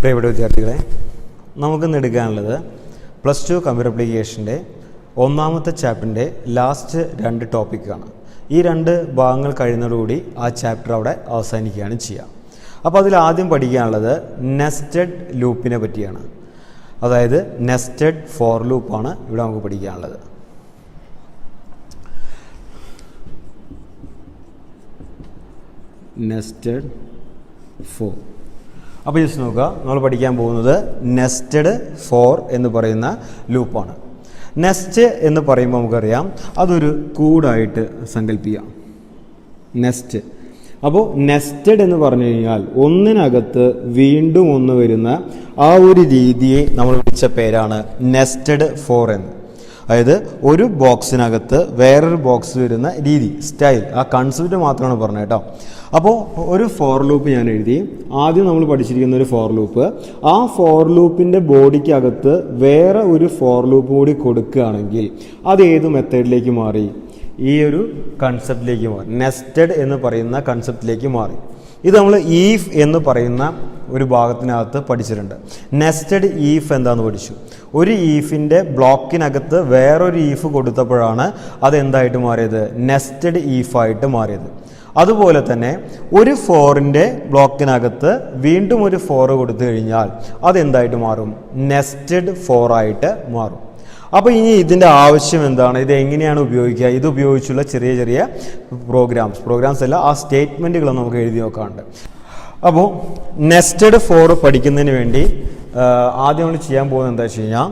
പ്രിയപ്പെട്ട വിദ്യാർത്ഥികളെ, നമുക്കിന്ന് എടുക്കാനുള്ളത് പ്ലസ് ടു കമ്പ്യൂട്ടർ ആപ്ലിക്കേഷൻ്റെ ഒന്നാമത്തെ ചാപ്റ്ററിൻ്റെ ലാസ്റ്റ് 2 ടോപ്പിക്കാണ്. ഈ 2 ഭാഗങ്ങൾ കഴിയുന്നതോടുകൂടി ആ ചാപ്റ്റർ അവിടെ അവസാനിക്കുകയാണ് ചെയ്യുക. അപ്പോൾ അതിൽ ആദ്യം പഠിക്കാനുള്ളത് നെസ്റ്റഡ് ലൂപ്പിനെ പറ്റിയാണ്. അതായത് നെസ്റ്റഡ് ഫോർ ലൂപ്പാണ് ഇവിടെ നമുക്ക് പഠിക്കാനുള്ളത്. Nested four. അപ്പോൾ ജസ്റ്റ് നോക്കുക, നമ്മൾ പഠിക്കാൻ പോകുന്നത് നെസ്റ്റഡ് ഫോർ എന്ന് പറയുന്ന ലൂപ്പാണ്. നെസ്റ്റ് എന്ന് പറയുമ്പോൾ നമുക്കറിയാം അതൊരു കൂടായിട്ട് സങ്കല്പിക്കാം. നെസ്റ്റ്. അപ്പോൾ നെസ്റ്റഡ് എന്ന് പറഞ്ഞു കഴിഞ്ഞാൽ ഒന്നിനകത്ത് വീണ്ടും ഒന്ന് വരുന്ന ആ ഒരു രീതിയെ നമ്മൾ വിളിച്ച പേരാണ് നെസ്റ്റഡ് ഫോർ എന്ന്. അതായത് ഒരു ബോക്സിനകത്ത് വേറൊരു ബോക്സ് വരുന്ന രീതി, സ്റ്റൈൽ, ആ കൺസെപ്റ്റ് മാത്രമാണ് പറഞ്ഞത് കേട്ടോ. അപ്പോൾ ഒരു ഫോർ ലൂപ്പ് ഞാൻ എഴുതി. ആദ്യം നമ്മൾ പഠിച്ചിരിക്കുന്ന ഒരു ഫോർ ലൂപ്പ്, ആ ഫോർ ലൂപ്പിൻ്റെ ബോഡിക്കകത്ത് വേറെ ഒരു ഫോർ ലൂപ്പ് കൂടി കൊടുക്കുകയാണെങ്കിൽ അത് ഏത് മെത്തേഡിലേക്ക് മാറി? ഈ ഒരു കൺസെപ്റ്റിലേക്ക് മാറി. നെസ്റ്റഡ് എന്ന് പറയുന്ന കൺസെപ്റ്റിലേക്ക് മാറി. ഇത് നമ്മൾ ഈഫ് എന്ന് പറയുന്ന ഒരു ഭാഗത്തിനകത്ത് പഠിച്ചിട്ടുണ്ട്. നെസ്റ്റഡ് ഈഫ് എന്താന്ന് പഠിച്ചു. ഒരു ഈഫിൻ്റെ ബ്ലോക്കിനകത്ത് വേറൊരു ഈഫ് കൊടുത്തപ്പോഴാണ് അതെന്തായിട്ട് മാറിയത്? നെസ്റ്റഡ് ഈഫായിട്ട് മാറിയത്. അതുപോലെ തന്നെ ഒരു ഫോറിൻ്റെ ബ്ലോക്കിനകത്ത് വീണ്ടും ഒരു ഫോർ കൊടുത്തു കഴിഞ്ഞാൽ അതെന്തായിട്ട് മാറും? നെസ്റ്റഡ് ഫോറായിട്ട് മാറും. അപ്പോൾ ഇനി ഇതിൻ്റെ ആവശ്യം എന്താണ്? ഇത് എങ്ങനെയാണ് ഉപയോഗിക്കുക? ഇത് ഉപയോഗിച്ചുള്ള ചെറിയ ചെറിയ പ്രോഗ്രാംസ് അല്ല, ആ സ്റ്റേറ്റ്മെൻറ്റുകൾ നമുക്ക് എഴുതി നോക്കാറുണ്ട്. അപ്പോൾ നെസ്റ്റഡ് ഫോർ പഠിക്കുന്നതിന് വേണ്ടി ആദ്യം നമ്മൾ ചെയ്യാൻ പോകുന്നത് എന്താ വെച്ച് കഴിഞ്ഞാൽ,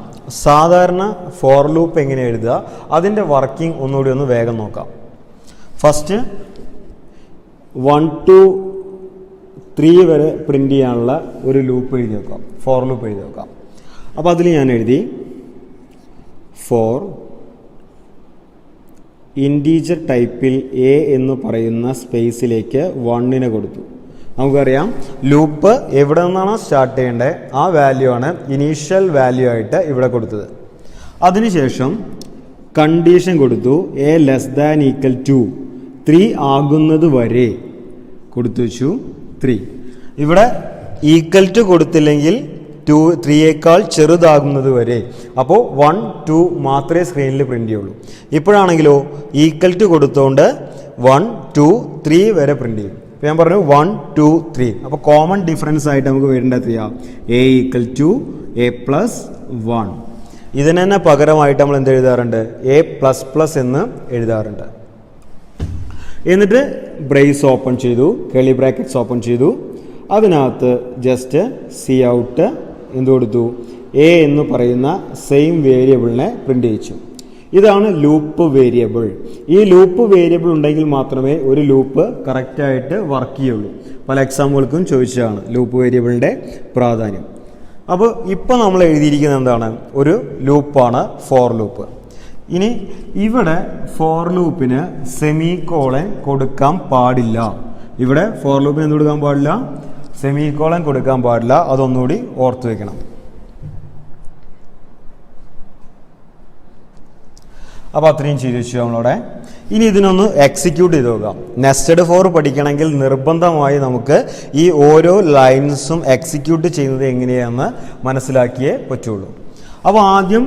സാധാരണ ഫോർ ലൂപ്പ് എങ്ങനെ എഴുതുക, അതിൻ്റെ വർക്കിംഗ് ഒന്നുകൂടി ഒന്ന് വേഗം നോക്കാം. ഫസ്റ്റ് 1 to 3 വരെ പ്രിൻ്റ് ചെയ്യാനുള്ള ഒരു ലൂപ്പ് എഴുതി നോക്കാം, ഫോർ ലൂപ്പ് എഴുതി നോക്കാം. അപ്പോൾ അതിൽ ഞാൻ എഴുതി ഫോർ ഇൻറ്റീജർ ടൈപ്പിൽ എ എന്ന് പറയുന്ന സ്പേസിലേക്ക് 1 കൊടുത്തു. നമുക്കറിയാം ലൂപ്പ് എവിടെ നിന്നാണോ സ്റ്റാർട്ട് ചെയ്യേണ്ടത് ആ വാല്യൂ ആണ് ഇനീഷ്യൽ വാല്യൂ ആയിട്ട് ഇവിടെ കൊടുത്തത്. അതിനുശേഷം കണ്ടീഷൻ കൊടുത്തു, a less than equal to 3 ആകുന്നത് വരെ കൊടുത്തു വെച്ചു 3. ഇവിടെ ഈക്വൽ ടു കൊടുത്തില്ലെങ്കിൽ 3യേക്കാൾ ചെറുതാകുന്നത് വരെ. അപ്പോൾ 1, 2 മാത്രമേ സ്ക്രീനിൽ പ്രിൻ്റ് ചെയ്യുള്ളൂ. ഇപ്പോഴാണെങ്കിലോ ഈക്വൽ ടു കൊടുത്തുകൊണ്ട് 1, 2, 3 വരെ പ്രിൻ്റ് ചെയ്യും. അപ്പോൾ ഞാൻ പറഞ്ഞു 1, 2, 3. അപ്പോൾ കോമൺ ഡിഫറൻസ് ആയിട്ട് നമുക്ക് വരേണ്ട എത്രയാ? A equal to a plus 1. ഇതിന് തന്നെ പകരമായിട്ട് നമ്മൾ എന്ത് എഴുതാറുണ്ട്? എ പ്ലസ് പ്ലസ് എന്ന് എഴുതാറുണ്ട്. എന്നിട്ട് ബ്രേസ് ഓപ്പൺ ചെയ്തു, കർലി ബ്രാക്കറ്റ്സ് ഓപ്പൺ ചെയ്തു. അതിനകത്ത് ജസ്റ്റ് സി ഔട്ട് എന്ത് കൊടുത്തു? എ എന്ന് പറയുന്ന സെയിം വേരിയബിളിനെ പ്രിൻ്റ് ചെയ്യിച്ചു. ഇതാണ് ലൂപ്പ് വേരിയബിൾ. ഈ ലൂപ്പ് വേരിയബിൾ ഉണ്ടെങ്കിൽ മാത്രമേ ഒരു ലൂപ്പ് കറക്റ്റായിട്ട് വർക്ക് ചെയ്യുള്ളൂ. പല എക്സാമ്പിൾക്കും ചോദിച്ചതാണ് ലൂപ്പ് വേരിയബിളിൻ്റെ പ്രാധാന്യം. അപ്പോൾ ഇപ്പോൾ നമ്മൾ എഴുതിയിരിക്കുന്നത് എന്താണ്? ഒരു ലൂപ്പാണ് ഫോർ ലൂപ്പ്. ഇനി ഇവിടെ ഫോർ ലൂപ്പിന് സെമി കോളൻ കൊടുക്കാൻ പാടില്ല. ഇവിടെ ഫോർ ലൂപ്പിന് എന്ത് കൊടുക്കാൻ പാടില്ല? സെമി കോളൻ കൊടുക്കാൻ പാടില്ല. അതൊന്നുകൂടി ഓർത്ത് വെക്കണം. അപ്പോൾ അത്രയും ചെയ്തു വെച്ചു നമ്മളവിടെ. ഇനി ഇതിനൊന്ന് എക്സിക്യൂട്ട് ചെയ്ത് നോക്കാം. നെസ്റ്റഡ് ഫോർ പഠിക്കണമെങ്കിൽ നിർബന്ധമായി നമുക്ക് ഈ ഓരോ ലൈൻസും എക്സിക്യൂട്ട് ചെയ്യുന്നത് എങ്ങനെയാണെന്ന് മനസ്സിലാക്കിയേ പറ്റുള്ളൂ. അപ്പോൾ ആദ്യം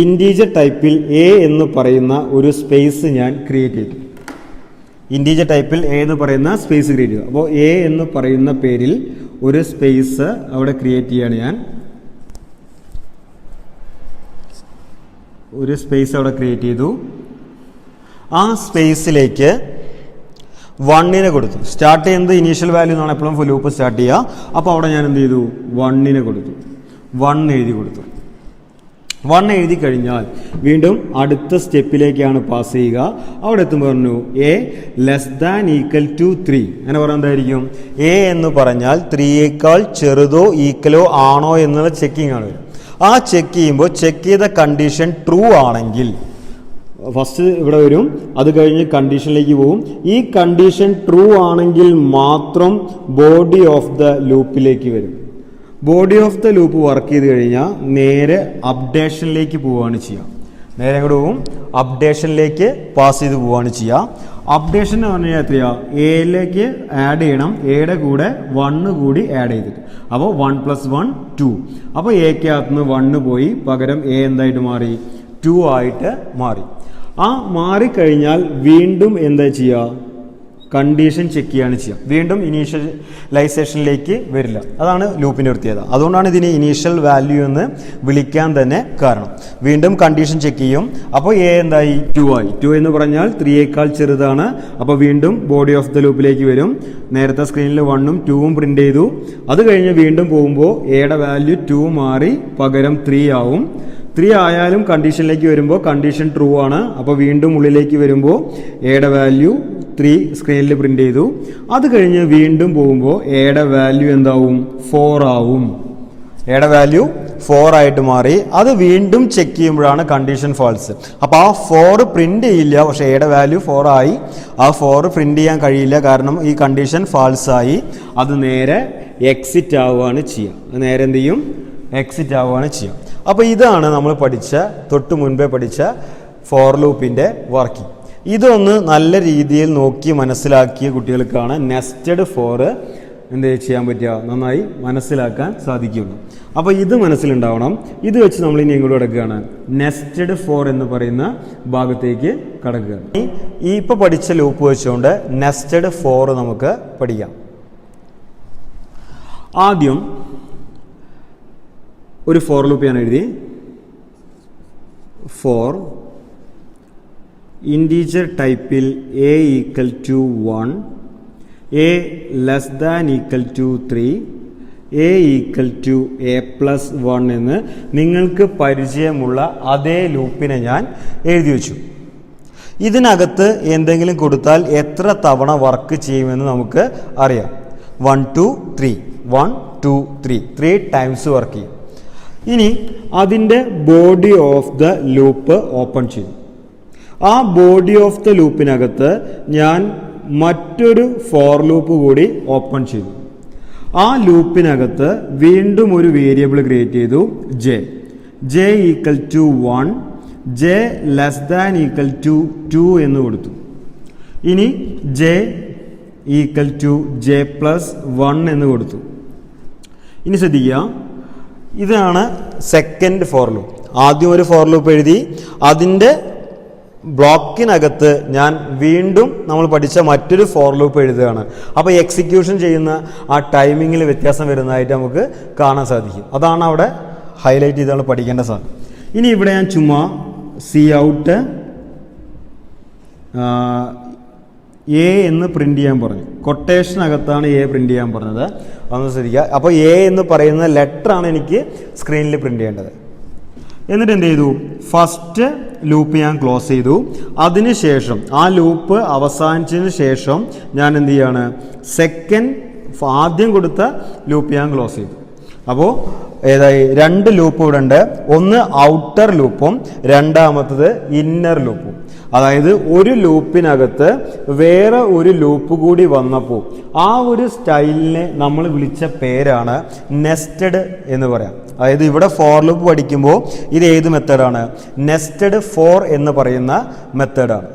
ഇൻറ്റീജർ ടൈപ്പിൽ എ എന്ന് പറയുന്ന ഒരു സ്പേസ് ഞാൻ ക്രിയേറ്റ് ചെയ്തു. ഇൻറ്റീജർ ടൈപ്പിൽ എ എന്ന് പറയുന്ന സ്പേസ് ക്രിയേറ്റ് ചെയ്തു. അപ്പോൾ എ എന്ന് പറയുന്ന പേരിൽ ഒരു സ്പേസ് അവിടെ ക്രിയേറ്റ് ചെയ്യാണ് ഞാൻ. ഒരു സ്പേസ് അവിടെ ക്രിയേറ്റ് ചെയ്തു. ആ സ്പേസിലേക്ക് 1 കൊടുത്തു. സ്റ്റാർട്ട് ചെയ്യുന്നത് ഇനീഷ്യൽ വാല്യൂ എന്നാണ് എപ്പോഴും ലൂപ്പ് സ്റ്റാർട്ട് ചെയ്യുക. അപ്പോൾ അവിടെ ഞാൻ എന്ത് ചെയ്തു? 1 കൊടുത്തു. 1 എഴുതി കൊടുത്തു. 1 എഴുതി കഴിഞ്ഞാൽ വീണ്ടും അടുത്ത സ്റ്റെപ്പിലേക്കാണ് പാസ് ചെയ്യുക. അവിടെ എത്തുമ്പോൾ പറഞ്ഞു a less than equal to 3. അങ്ങനെ പറഞ്ഞാൽ എന്തായിരിക്കും? എ എന്ന് പറഞ്ഞാൽ 3യേക്കാൾ ചെറുതോ ഈക്വലോ ആണോ എന്നുള്ള ചെക്കിംഗ് ആണ് വരും. ആ ചെക്ക് ചെയ്യുമ്പോൾ ചെക്ക് ചെയ്ത കണ്ടീഷൻ ട്രൂ ആണെങ്കിൽ ഫസ്റ്റ് ഇവിടെ വരും. അത് കഴിഞ്ഞ് കണ്ടീഷനിലേക്ക് പോകും. ഈ കണ്ടീഷൻ ട്രൂ ആണെങ്കിൽ മാത്രം ബോഡി ഓഫ് ദ ലൂപ്പിലേക്ക് വരും. Body of the loop work ചെയ്ത് കഴിഞ്ഞാൽ നേരെ അപ്ഡേഷനിലേക്ക് പോവുകയാണ് ചെയ്യുക. നേരെ അങ്ങോട്ട് പോകും, അപ്ഡേഷനിലേക്ക് പാസ് ചെയ്ത് പോവുകയാണ് ചെയ്യുക. അപ്ഡേഷൻ എന്ന് പറഞ്ഞു കഴിഞ്ഞാൽ എത്രയാ, എയിലേക്ക് ആഡ് ചെയ്യണം, എയുടെ കൂടെ 1 കൂടി ആഡ് ചെയ്തിട്ട്. അപ്പോൾ 1 + 1 2. അപ്പോൾ എക്കകത്തുനിന്ന് 1 പോയി, പകരം എ എന്തായിട്ട് മാറി, 2 ആയിട്ട് മാറി. ആ മാറിക്കഴിഞ്ഞാൽ വീണ്ടും എന്താ ചെയ്യുക, കണ്ടീഷൻ ചെക്ക് ചെയ്യാണ് ചെയ്യുക. വീണ്ടും ഇനീഷ്യലൈസേഷനിലേക്ക് വരില്ല. അതാണ് ലൂപ്പിൻ്റെ പ്രത്യേകത. അതുകൊണ്ടാണ് ഇതിനെ ഇനീഷ്യൽ വാല്യൂ എന്ന് വിളിക്കാൻ തന്നെ കാരണം. വീണ്ടും കണ്ടീഷൻ ചെക്ക് ചെയ്യും. അപ്പോൾ എ എന്തായി, 2 ആയി. 2 എന്ന് പറഞ്ഞാൽ 3യേക്കാൾ ചെറുതാണ്. അപ്പോൾ വീണ്ടും ബോഡി ഓഫ് ദ ലൂപ്പിലേക്ക് വരും. നേരത്തെ സ്ക്രീനിൽ 1ഉം 2ഉം പ്രിൻ്റ് ചെയ്തു. അത് കഴിഞ്ഞ് വീണ്ടും പോകുമ്പോൾ എയുടെ വാല്യൂ 2 മാറി, പകരം 3 ആവും. 3 ആയാലും കണ്ടീഷനിലേക്ക് വരുമ്പോൾ കണ്ടീഷൻ ട്രൂ ആണ്. അപ്പോൾ വീണ്ടും ഉള്ളിലേക്ക് വരുമ്പോൾ എയുടെ വാല്യൂ 3 സ്ക്രീനിൽ പ്രിൻ്റ് ചെയ്തു. അത് കഴിഞ്ഞ് വീണ്ടും പോകുമ്പോൾ എയുടെ വാല്യൂ എന്താവും, 4 ആവും. എയുടെ വാല്യൂ 4 ആയിട്ട് മാറി. അത് വീണ്ടും ചെക്ക് ചെയ്യുമ്പോഴാണ് കണ്ടീഷൻ ഫാൾസ്. അപ്പോൾ ആ 4 പ്രിൻ്റ് ചെയ്യില്ല, പക്ഷേ എയുടെ വാല്യൂ 4 ആയി. ആ 4 പ്രിൻ്റ് ചെയ്യാൻ കഴിയില്ല, കാരണം ഈ കണ്ടീഷൻ ഫാൾസ് ആയി. അത് നേരെ എക്സിറ്റ് ആവുകയാണ് ചെയ്യുക. നേരെ എന്ത് ചെയ്യും, എക്സിറ്റ് ആവുകയാണ് ചെയ്യുക. അപ്പോൾ ഇതാണ് നമ്മൾ തൊട്ട് മുൻപേ പഠിച്ച ഫോർ ലൂപ്പിൻ്റെ വർക്കിംഗ്. ഇതൊന്ന് നല്ല രീതിയിൽ നോക്കി മനസ്സിലാക്കിയ കുട്ടികൾക്കാണ് നെസ്റ്റഡ് ഫോർ എന്ത് ചെയ്യാൻ പറ്റുക, നന്നായി മനസ്സിലാക്കാൻ സാധിക്കുകയുള്ളൂ. അപ്പോൾ ഇത് മനസ്സിലുണ്ടാവണം. ഇത് വെച്ച് നമ്മൾ ഇനി എങ്ങോട്ട് കിടക്കുകയാണ്, നെസ്റ്റഡ് ഫോർ എന്ന് പറയുന്ന ഭാഗത്തേക്ക് കടക്കുകയാണ്. ഈ ഇപ്പോൾ പഠിച്ച ലൂപ്പ് വെച്ചുകൊണ്ട് നെസ്റ്റഡ് ഫോർ നമുക്ക് പഠിക്കാം. ആദ്യം ഒരു ഫോർ ലൂപ്പ് ഞാൻ എഴുതി. ഫോർ ഇൻറ്റീജർ ടൈപ്പിൽ a = 1, a <= 3, a = a+1 എന്ന് നിങ്ങൾക്ക് പരിചയമുള്ള അതേ ലൂപ്പിനെ ഞാൻ എഴുതി വെച്ചു. ഇതിനകത്ത് എന്തെങ്കിലും കൊടുത്താൽ എത്ര തവണ വർക്ക് ചെയ്യുമെന്ന് നമുക്ക് അറിയാം. 1 2 3 1 2 3 3 ടൈംസ് വർക്ക് ചെയ്യും. ഇനി അതിൻ്റെ body of the loop open ചെയ്യും. ആ ബോഡി ഓഫ് ദ ലൂപ്പിനകത്ത് ഞാൻ മറ്റൊരു ഫോർ ലൂപ്പ് കൂടി ഓപ്പൺ ചെയ്തു. ആ ലൂപ്പിനകത്ത് വീണ്ടും ഒരു വേരിയബിൾ ക്രിയേറ്റ് ചെയ്തു, j = 1, j <= 2 എന്ന് കൊടുത്തു. ഇനി j = j+1 എന്ന് കൊടുത്തു. ഇനി ശ്രദ്ധിക്കുക, ഇതാണ് സെക്കൻഡ് ഫോർ ലൂപ്പ്. ആദ്യം ഒരു ഫോർ ലൂപ്പ് എഴുതി, അതിൻ്റെ ബ്ലോക്കിനകത്ത് ഞാൻ വീണ്ടും നമ്മൾ പഠിച്ച മറ്റൊരു ഫോർ ലൂപ്പ് എഴുതുകയാണ്. അപ്പോൾ എക്സിക്യൂഷൻ ചെയ്യുന്ന ആ ടൈമിങ്ങിൽ വ്യത്യാസം വരുന്നതായിട്ട് നമുക്ക് കാണാൻ സാധിക്കും. അതാണ് അവിടെ ഹൈലൈറ്റ് ചെയ്താണ് പഠിക്കേണ്ട സാധനം. ഇനി ഇവിടെ ഞാൻ ചുമ്മാ Cout എ എന്ന് പ്രിൻ്റ് ചെയ്യാൻ പറഞ്ഞു. കൊട്ടേഷനകത്താണ് എ പ്രിൻ്റ് ചെയ്യാൻ പറഞ്ഞത്. അതൊന്ന് ശ്രദ്ധിക്കുക. അപ്പോൾ എ എന്ന് പറയുന്ന ലെറ്ററാണ് എനിക്ക് സ്ക്രീനിൽ പ്രിൻ്റ് ചെയ്യേണ്ടത്. എന്നിട്ട് എന്ത് ചെയ്തു, ഫസ്റ്റ് ലൂപ്പ് ഞാൻ ക്ലോസ് ചെയ്തു. അതിനുശേഷം ആ ലൂപ്പ് അവസാനിച്ചതിന് ശേഷം ഞാൻ എന്ത് ചെയ്യാണ്, ആദ്യം കൊടുത്ത ലൂപ്പ് ഞാൻ ക്ലോസ് ചെയ്തു. അപ്പോൾ ഏതായി, 2 ലൂപ്പ് ഇവിടെ ഉണ്ട്. ഒന്ന് ഔട്ടർ ലൂപ്പും രണ്ടാമത്തത് ഇന്നർ ലൂപ്പും. അതായത് ഒരു ലൂപ്പിനകത്ത് വേറെ ഒരു ലൂപ്പ് കൂടി വന്നപ്പോൾ ആ ഒരു സ്റ്റൈലിനെ നമ്മൾ വിളിച്ച പേരാണ് നെസ്റ്റഡ് എന്ന് പറയാം. അതായത് ഇവിടെ ഫോർ ലൂപ്പ് പഠിക്കുമ്പോൾ ഇത് ഏത് മെത്തേഡാണ്, നെസ്റ്റഡ് ഫോർ എന്ന് പറയുന്ന മെത്തേഡാണ്.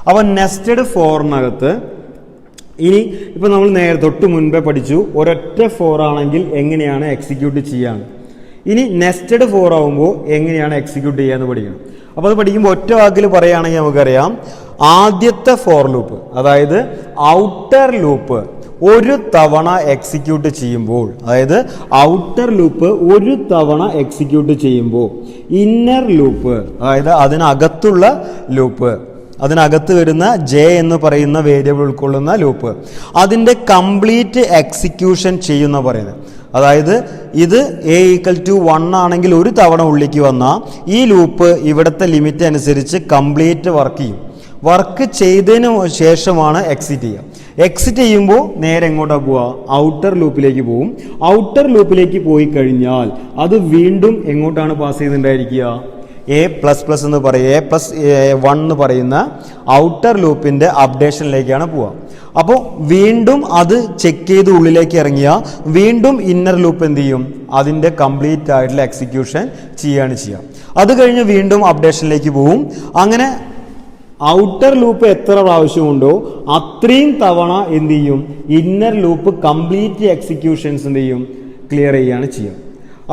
അപ്പോൾ നെസ്റ്റഡ് ഫോറിനകത്ത് ഇനി ഇപ്പോൾ നമ്മൾ തൊട്ട് മുൻപേ പഠിച്ചു ഒരൊറ്റ ഫോർ ആണെങ്കിൽ എങ്ങനെയാണ് എക്സിക്യൂട്ട് ചെയ്യാൻ. ഇനി നെസ്റ്റഡ് ഫോർ ആകുമ്പോൾ എങ്ങനെയാണ് എക്സിക്യൂട്ട് ചെയ്യാന്ന് പഠിക്കണം. അപ്പോൾ അത് പഠിക്കുമ്പോൾ ഒറ്റ വാക്കിൽ പറയുകയാണെങ്കിൽ നമുക്കറിയാം, ആദ്യത്തെ ഫോർ ലൂപ്പ് അതായത് ഔട്ടർ ലൂപ്പ് ഒരു തവണ എക്സിക്യൂട്ട് ചെയ്യുമ്പോൾ, അതായത് ഔട്ടർ ലൂപ്പ് ഒരു തവണ എക്സിക്യൂട്ട് ചെയ്യുമ്പോൾ ഇന്നർ ലൂപ്പ് അതായത് അതിനകത്തുള്ള ലൂപ്പ്, അതിനകത്ത് വരുന്ന ജെ എന്ന് പറയുന്ന വേരിയബിൾ ഉൾക്കൊള്ളുന്ന ലൂപ്പ്, അതിൻ്റെ കംപ്ലീറ്റ് എക്സിക്യൂഷൻ ചെയ്യുന്ന പറയുന്നത്. അതായത് ഇത് a = 1 ആണെങ്കിൽ ഒരു തവണ ഉള്ളിലേക്ക് വന്നാൽ ഈ ലൂപ്പ് ഇവിടുത്തെ ലിമിറ്റ് അനുസരിച്ച് കംപ്ലീറ്റ് വർക്ക് ചെയ്യും. വർക്ക് ചെയ്തതിന് ശേഷമാണ് എക്സിറ്റ് ചെയ്യുക. എക്സിറ്റ് ചെയ്യുമ്പോൾ നേരെ എങ്ങോട്ടാണ് പോവുക, ഔട്ടർ ലൂപ്പിലേക്ക് പോവും. ഔട്ടർ ലൂപ്പിലേക്ക് പോയി കഴിഞ്ഞാൽ അത് വീണ്ടും എങ്ങോട്ടാണ് പാസ് ചെയ്തിട്ടുണ്ടായിരിക്കുക, a++ എന്ന് പറയും, a+1 എന്ന് പറയുന്ന ഔട്ടർ ലൂപ്പിൻ്റെ അപ്ഡേഷനിലേക്കാണ് പോവുക. അപ്പോൾ വീണ്ടും അത് ചെക്ക് ചെയ്ത് ഉള്ളിലേക്ക് ഇറങ്ങിയാൽ വീണ്ടും ഇന്നർ ലൂപ്പ് എന്ത് ചെയ്യും, അതിൻ്റെ കംപ്ലീറ്റ് ആയിട്ടുള്ള എക്സിക്യൂഷൻ ചെയ്യുകയാണ് ചെയ്യുക. അത് കഴിഞ്ഞ് വീണ്ടും അപ്ഡേഷനിലേക്ക് പോവും. അങ്ങനെ ഔട്ടർ ലൂപ്പ് എത്ര പ്രാവശ്യമുണ്ടോ അത്രയും തവണ എന്ത് ചെയ്യും, ഇന്നർ ലൂപ്പ് കംപ്ലീറ്റ് എക്സിക്യൂഷൻസ് എന്ത് ചെയ്യും, ക്ലിയർ ചെയ്യുകയാണ് ചെയ്യുക.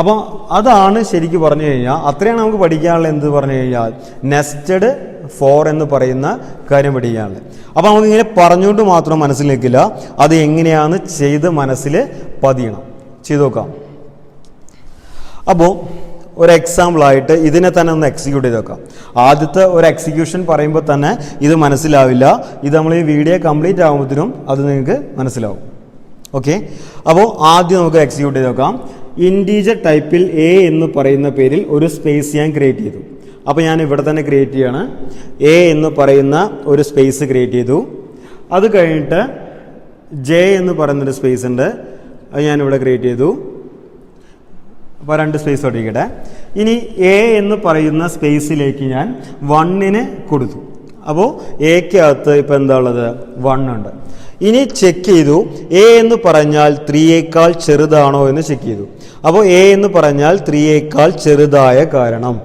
അപ്പോൾ അതാണ് ശരിക്കും പറഞ്ഞു കഴിഞ്ഞാൽ അത്രയാണ് നമുക്ക് പഠിക്കാനുള്ള. എന്ത് പറഞ്ഞു കഴിഞ്ഞാൽ നെസ്റ്റഡ് ഫോർ എന്ന് പറയുന്ന കാര്യം പഠിക്കാനുള്ളത്. അപ്പോൾ നമുക്കിങ്ങനെ പറഞ്ഞുകൊണ്ട് മാത്രം മനസ്സിൽ നിൽക്കില്ല, അത് എങ്ങനെയാണ് ചെയ്ത് മനസ്സിൽ പതിയണം. ചെയ്ത് നോക്കാം. അപ്പോൾ ഒരു എക്സാമ്പിളായിട്ട് ഇതിനെ തന്നെ ഒന്ന് എക്സിക്യൂട്ട് ചെയ്ത് നോക്കാം. ആദ്യത്തെ ഒരു എക്സിക്യൂഷൻ പറയുമ്പോൾ തന്നെ ഇത് മനസ്സിലാവില്ല. ഇത് നമ്മൾ ഈ വീഡിയോ കംപ്ലീറ്റ് ആകുമ്പോഴത്തേനും അത് നിങ്ങൾക്ക് മനസ്സിലാവും. ഓക്കെ, അപ്പോൾ ആദ്യം നമുക്ക് എക്സിക്യൂട്ട് ചെയ്ത് നോക്കാം. ഇൻറ്റീജർ ടൈപ്പിൽ എ എന്ന് പറയുന്ന പേരിൽ ഒരു സ്പേസ് ഞാൻ ക്രിയേറ്റ് ചെയ്തു. അപ്പോൾ ഞാൻ ഇവിടെ തന്നെ ക്രിയേറ്റ് ചെയ്യാണ്. എ എന്ന് പറയുന്ന ഒരു സ്പേസ് ക്രിയേറ്റ് ചെയ്തു. അത് കഴിഞ്ഞിട്ട് ജെ എന്ന് പറയുന്നൊരു സ്പേസ് ഉണ്ട്, അത് ഞാനിവിടെ ക്രിയേറ്റ് ചെയ്തു. അപ്പോൾ 2 സ്പേസ് ഒട്ടിക്കട്ടെ. ഇനി എ എന്ന് പറയുന്ന സ്പേസിലേക്ക് ഞാൻ 1 കൊടുത്തു. അപ്പോൾ എക്കകത്ത് ഇപ്പോൾ എന്താ ഉള്ളത്, 1 ഉണ്ട്. ഇനി ചെക്ക് ചെയ്തു എ എന്ന് പറഞ്ഞാൽ 3യേക്കാൾ ചെറുതാണോ എന്ന് ചെക്ക് ചെയ്തു. അപ്പോൾ എ എന്ന് പറഞ്ഞാൽ 3യേക്കാൾ ചെറുതായ കാരണം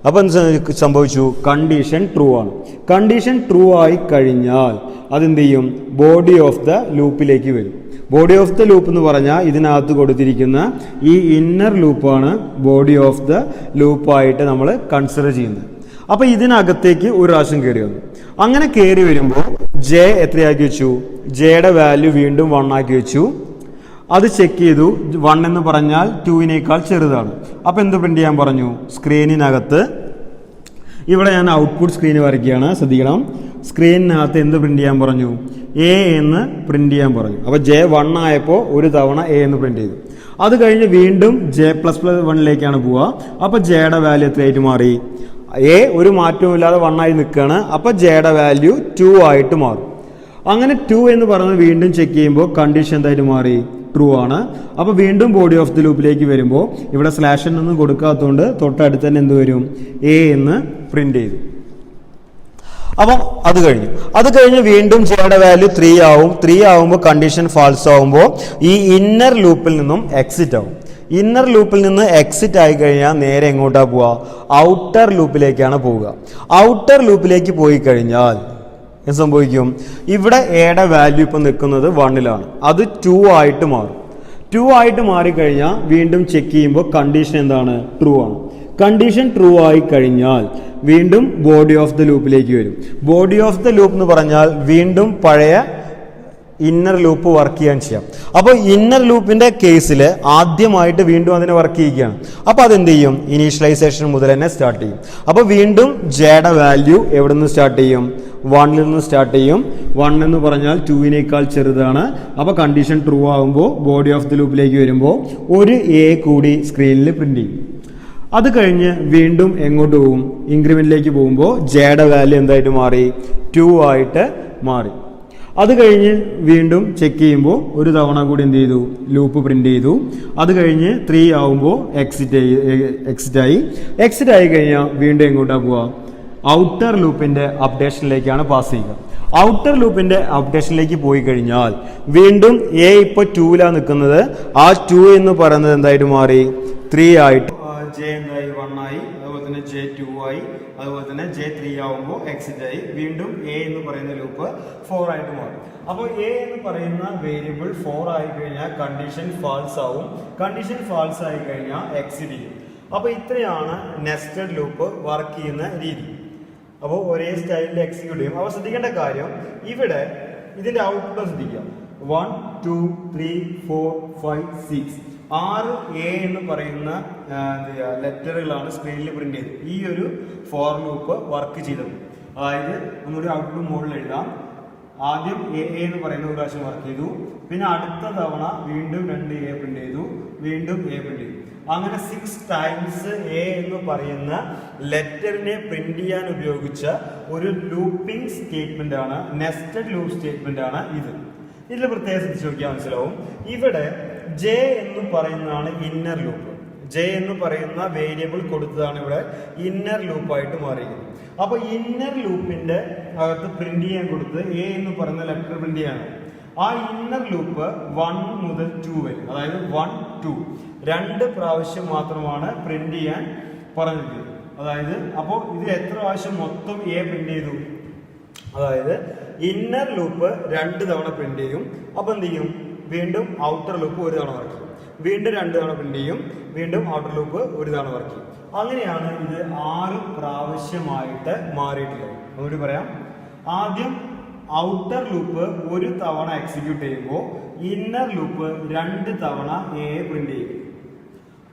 അപ്പോൾ എന്ത് സംഭവിച്ചു, കണ്ടീഷൻ ട്രൂ ആണ്. കണ്ടീഷൻ ട്രൂ ആയി കഴിഞ്ഞാൽ അതെന്ത് ചെയ്യും, ബോഡി ഓഫ് ദ ലൂപ്പിലേക്ക് വരും. ബോഡി ഓഫ് ദ ലൂപ്പ് എന്ന് പറഞ്ഞാൽ ഇതിനകത്ത് കൊടുത്തിരിക്കുന്ന ഈ ഇന്നർ ലൂപ്പാണ് ബോഡി ഓഫ് ദ ലൂപ്പായിട്ട് നമ്മൾ കൺസിഡർ ചെയ്യുന്നത്. അപ്പോൾ ഇതിനകത്തേക്ക് ഒരു പ്രാവശ്യം കയറി വന്നു. അങ്ങനെ കയറി വരുമ്പോൾ ജെ എത്രയാക്കി വെച്ചു, ജെയുടെ വാല്യൂ വീണ്ടും 1 ആക്കി വെച്ചു. അത് ചെക്ക് ചെയ്തു. 1 എന്ന് പറഞ്ഞാൽ 2നേക്കാൾ ചെറുതാണ്. അപ്പോൾ എന്ത് പ്രിന്റ് ചെയ്യാൻ പറഞ്ഞു, സ്ക്രീനിനകത്ത് ഇവിടെ ഞാൻ ഔട്ട്പുട്ട് സ്ക്രീൻ വരയ്ക്കുകയാണ്, ശ്രദ്ധിക്കണം. സ്ക്രീനിനകത്ത് എന്ത് പ്രിന്റ് ചെയ്യാൻ പറഞ്ഞു, എ എന്ന് പ്രിന്റ് ചെയ്യാൻ പറഞ്ഞു. അപ്പോൾ ജെ 1 ആയപ്പോൾ ഒരു തവണ എ എന്ന് പ്രിന്റ് ചെയ്തു. അത് കഴിഞ്ഞ് വീണ്ടും J++1ലേക്കാണ് പോവുക. അപ്പോൾ ജെയുടെ വാല്യൂ എത്രയായിട്ട് മാറി, എ ഒരു മാറ്റവും ഇല്ലാതെ 1 ആയി നിൽക്കുകയാണ്. അപ്പോൾ ജെയുടെ വാല്യൂ 2 ആയിട്ട് മാറും. അങ്ങനെ 2 എന്ന് പറഞ്ഞ് വീണ്ടും ചെക്ക് ചെയ്യുമ്പോൾ കണ്ടീഷൻ എന്തായിട്ട് മാറി, ട്രൂ ആണ്. അപ്പോൾ വീണ്ടും ബോഡി ഓഫ് ദി ലൂപ്പിലേക്ക് വരുമ്പോൾ ഇവിടെ സ്ലാഷൻ ഒന്നും കൊടുക്കാത്തതുകൊണ്ട് തൊട്ടടുത്ത് തന്നെ എന്ത് വരും, എ എന്ന് പ്രിന്റ് ചെയ്തു. അപ്പം അത് കഴിഞ്ഞ് വീണ്ടും ജെയുടെ വാല്യൂ 3 ആവും. 3 ആവുമ്പോൾ കണ്ടീഷൻ ഫാൾസ് ആവുമ്പോൾ ഈ ഇന്നർ ലൂപ്പിൽ നിന്നും എക്സിറ്റ് ആവും. ഇന്നർ ലൂപ്പിൽ നിന്ന് എക്സിറ്റ് ആയി കഴിഞ്ഞാൽ നേരെ എങ്ങോട്ടാണ് പോവുക, ഔട്ടർ ലൂപ്പിലേക്കാണ് പോവുക. ഔട്ടർ ലൂപ്പിലേക്ക് പോയി കഴിഞ്ഞാൽ എന്ത് സംഭവിക്കും, ഇവിടെ എയുടെ വാല്യൂ ഇപ്പം നിൽക്കുന്നത് 1ലാണ്, അത് 2 ആയിട്ട് മാറും. 2 ആയിട്ട് മാറിക്കഴിഞ്ഞാൽ വീണ്ടും ചെക്ക് ചെയ്യുമ്പോൾ കണ്ടീഷൻ എന്താണ്, ട്രൂ ആണ്. കണ്ടീഷൻ ട്രൂ ആയി കഴിഞ്ഞാൽ വീണ്ടും ബോഡി ഓഫ് ദ ലൂപ്പിലേക്ക് വരും. ബോഡി ഓഫ് ദ ലൂപ്പ് എന്ന് പറഞ്ഞാൽ വീണ്ടും പഴയ ഇന്നർ ലൂപ്പ് വർക്ക് ചെയ്യാൻ ചെയ്യാം. അപ്പോൾ ഇന്നർ ലൂപ്പിന്റെ കേസിൽ ആദ്യമായിട്ട് വീണ്ടും അതിനെ വർക്ക് ചെയ്യുകയാണ്. അപ്പോൾ അതെന്ത് ചെയ്യും, ഇനീഷ്യലൈസേഷൻ മുതൽ തന്നെ സ്റ്റാർട്ട് ചെയ്യും. അപ്പോൾ വീണ്ടും ജെയുടെ വാല്യൂ എവിടെ നിന്ന് സ്റ്റാർട്ട് ചെയ്യും, 1ൽ നിന്ന് സ്റ്റാർട്ട് ചെയ്യും. 1 എന്ന് പറഞ്ഞാൽ 2നേക്കാൾ ചെറുതാണ്. അപ്പോൾ കണ്ടീഷൻ ട്രൂ ആകുമ്പോൾ ബോഡി ഓഫ് ദി ലൂപ്പിലേക്ക് വരുമ്പോൾ ഒരു എ കൂടി സ്ക്രീനിൽ പ്രിന്റ് ചെയ്യും. അത് കഴിഞ്ഞ് വീണ്ടും എങ്ങോട്ട് പോകും, ഇൻക്രിമെന്റിലേക്ക് പോകുമ്പോൾ ജെയുടെ വാല്യൂ എന്തായിട്ട് മാറി, 2 ആയിട്ട് മാറി. അത് കഴിഞ്ഞ് വീണ്ടും ചെക്ക് ചെയ്യുമ്പോൾ ഒരു തവണ കൂടി എന്ത് ചെയ്തു, ലൂപ്പ് പ്രിന്റ് ചെയ്തു. അത് കഴിഞ്ഞ് 3 ആവുമ്പോൾ എക്സിറ്റ് ആയി കഴിഞ്ഞാൽ വീണ്ടും എങ്ങോട്ടാണ് പോവുക, ഔട്ടർ ലൂപ്പിന്റെ അപ്ഡേഷനിലേക്കാണ് പാസ് ചെയ്യുക. ഔട്ടർ ലൂപ്പിന്റെ അപ്ഡേഷനിലേക്ക് പോയി കഴിഞ്ഞാൽ വീണ്ടും എ ഇപ്പോൾ 2ലാണ് നിൽക്കുന്നത്. ആ 2 എന്ന് പറയുന്നത് എന്തായിട്ട് മാറി, 3 ആയിട്ട്. ജെ എന്തായി, 1 ആയി. അതുപോലെ തന്നെ ജെ 2 ആയി. അതുപോലെ തന്നെ ജെ 3 ആവുമ്പോൾ എക്സിറ്റ് ആയി. വീണ്ടും എ എന്ന് പറയുന്ന ലൂപ്പ് 4 ആയിട്ട് മാറും. അപ്പോൾ എ എന്ന് പറയുന്ന വേരിയബിൾ 4 ആയി കഴിഞ്ഞാൽ കണ്ടീഷൻ ഫാൾസ് ആവും. കണ്ടീഷൻ ഫാൾസ് ആയി കഴിഞ്ഞാൽ എക്സിറ്റ് ചെയ്യും. അപ്പോൾ ഇത്രയാണ് നെസ്റ്റഡ് ലൂപ്പ് വർക്ക് ചെയ്യുന്ന രീതി. അപ്പോൾ ഒരേ സ്റ്റൈലിൽ എക്സിക്യൂട്ട് ചെയ്യും. അപ്പോൾ ശ്രദ്ധിക്കേണ്ട കാര്യം, ഇവിടെ ഇതിന്റെ ഔട്ട്പുട്ട് ശ്രദ്ധിക്കുക. 1 2 3 4 5 6 6 എ എന്ന് പറയുന്ന ലെറ്ററുകളാണ് സ്ക്രീനിൽ പ്രിന്റ് ചെയ്തത്. ഈ ഒരു ഫോർ ലൂപ്പ് വർക്ക് ചെയ്തത്. അതായത് ഒന്നുകൂടി ഔട്ട്പുട്ട് മോഡിൽ എഴുതാം. ആദ്യം എ എന്ന് പറയുന്ന ഒരു പ്രാവശ്യം വർക്ക് ചെയ്തു. പിന്നെ അടുത്ത തവണ വീണ്ടും 2 എ പ്രിന്റ് ചെയ്തു. വീണ്ടും എ പ്രിന്റ് ചെയ്തു. അങ്ങനെ 6 ടൈംസ് എ എന്ന് പറയുന്ന ലെറ്ററിനെ പ്രിന്റ് ചെയ്യാൻ ഉപയോഗിച്ച ഒരു ലൂപ്പിംഗ് സ്റ്റേറ്റ്മെന്റ് ആണ്, നെസ്റ്റഡ് ലൂപ്പ് സ്റ്റേറ്റ്മെന്റ് ആണ് ഇത്. ഇതിൽ പ്രത്യേകം ശ്രദ്ധിച്ച് നോക്കിയാൽ മനസ്സിലാവും. ഇവിടെ ജെ എന്ന് പറയുന്നതാണ് ഇന്നർ ലൂപ്പ്. ജെ എന്ന് പറയുന്ന വേരിയബിൾ കൊടുത്തതാണ് ഇവിടെ ഇന്നർ ലൂപ്പായിട്ട് മാറിയിരിക്കുന്നത്. അപ്പോൾ ഇന്നർ ലൂപ്പിന്റെ അകത്ത് പ്രിന്റ് ചെയ്യാൻ കൊടുത്ത് എ എന്ന് പറയുന്ന ലെറ്റർ പ്രിന്റ് ചെയ്യാണ്. ആ ഇന്നർ ലൂപ്പ് 1 മുതൽ 2 വരെ, അതായത് 1 2 2 പ്രാവശ്യം മാത്രമാണ് പ്രിന്റ് ചെയ്യാൻ പറഞ്ഞിരിക്കുന്നത്. അതായത് അപ്പോൾ ഇത് എത്ര പ്രാവശ്യം മൊത്തം എ പ്രിന്റ് ചെയ്തു, അതായത് ഇന്നർ ലൂപ്പ് 2 തവണ പ്രിന്റ് ചെയ്യും. അപ്പോൾ എന്ത് ചെയ്യും? വീണ്ടും ഔട്ടർ ലൂപ്പ് 1 തവണ വർക്ക് ചെയ്യും. വീണ്ടും 2 തവണ പ്രിന്റ് ചെയ്യും. വീണ്ടും ഔട്ടർ ലൂപ്പ് 1 തവണ വർക്ക് ചെയ്യും. അങ്ങനെയാണ് ഇത് 6 പ്രാവശ്യമായിട്ട് മാറിയിട്ടുള്ളത്. ഒന്നുകൂടി പറയാം. ആദ്യം ഔട്ടർ ലൂപ്പ് 1 തവണ എക്സിക്യൂട്ട് ചെയ്യുമ്പോൾ ഇന്നർ ലൂപ്പ് 2 തവണ എ പ്രിന്റ് ചെയ്യും.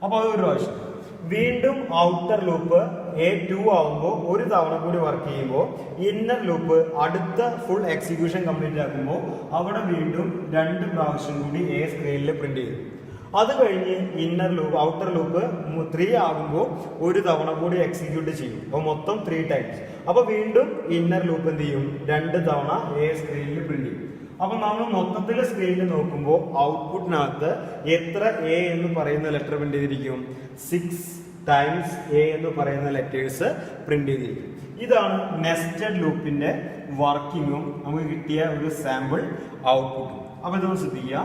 അപ്പോൾ അത് ഒരു പ്രാവശ്യം. വീണ്ടും ഔട്ടർ ലൂപ്പ് A2 ആകുമ്പോൾ 1 തവണ കൂടി വർക്ക് ചെയ്യുമ്പോൾ ഇന്നർ ലൂപ്പ് അടുത്ത ഫുൾ എക്സിക്യൂഷൻ കംപ്ലീറ്റ് ആക്കുമ്പോൾ അവിടെ വീണ്ടും 2 പ്രാവശ്യം കൂടി എ സ്ക്രീനിൽ പ്രിന്റ് ചെയ്യും. അത് കഴിഞ്ഞ് ഇന്നർ ലൂപ്പ് ഔട്ടർ ലൂപ്പ് 3 ആകുമ്പോൾ 1 തവണ കൂടി എക്സിക്യൂട്ട് ചെയ്യും. അപ്പോൾ മൊത്തം 3 ടൈംസ്. അപ്പോൾ വീണ്ടും ഇന്നർ ലൂപ്പ് എന്ത് ചെയ്യും? 2 തവണ എ സ്ക്രീനിൽ പ്രിന്റ് ചെയ്യും. അപ്പൊ നമ്മൾ മൊത്തത്തിൽ സ്ക്രീനിൽ നോക്കുമ്പോൾ ഔട്ട്പുട്ടിനകത്ത് എത്ര എ എന്ന് പറയുന്ന ലെറ്റർ പ്രിന്റ് ചെയ്തിരിക്കും? 6 ടൈംസ് എ എന്ന് പറയുന്ന ലെറ്റേഴ്സ് പ്രിന്റ് ചെയ്തിരിക്കും. ഇതാണ് നെസ്റ്റഡ് ലൂപ്പിന്റെ വർക്കിങ്ങും നമുക്ക് കിട്ടിയ ഒരു സാമ്പിൾ ഔട്ട്പുട്ടും. അപ്പൊ ഇത് ശ്രദ്ധിക്കുക.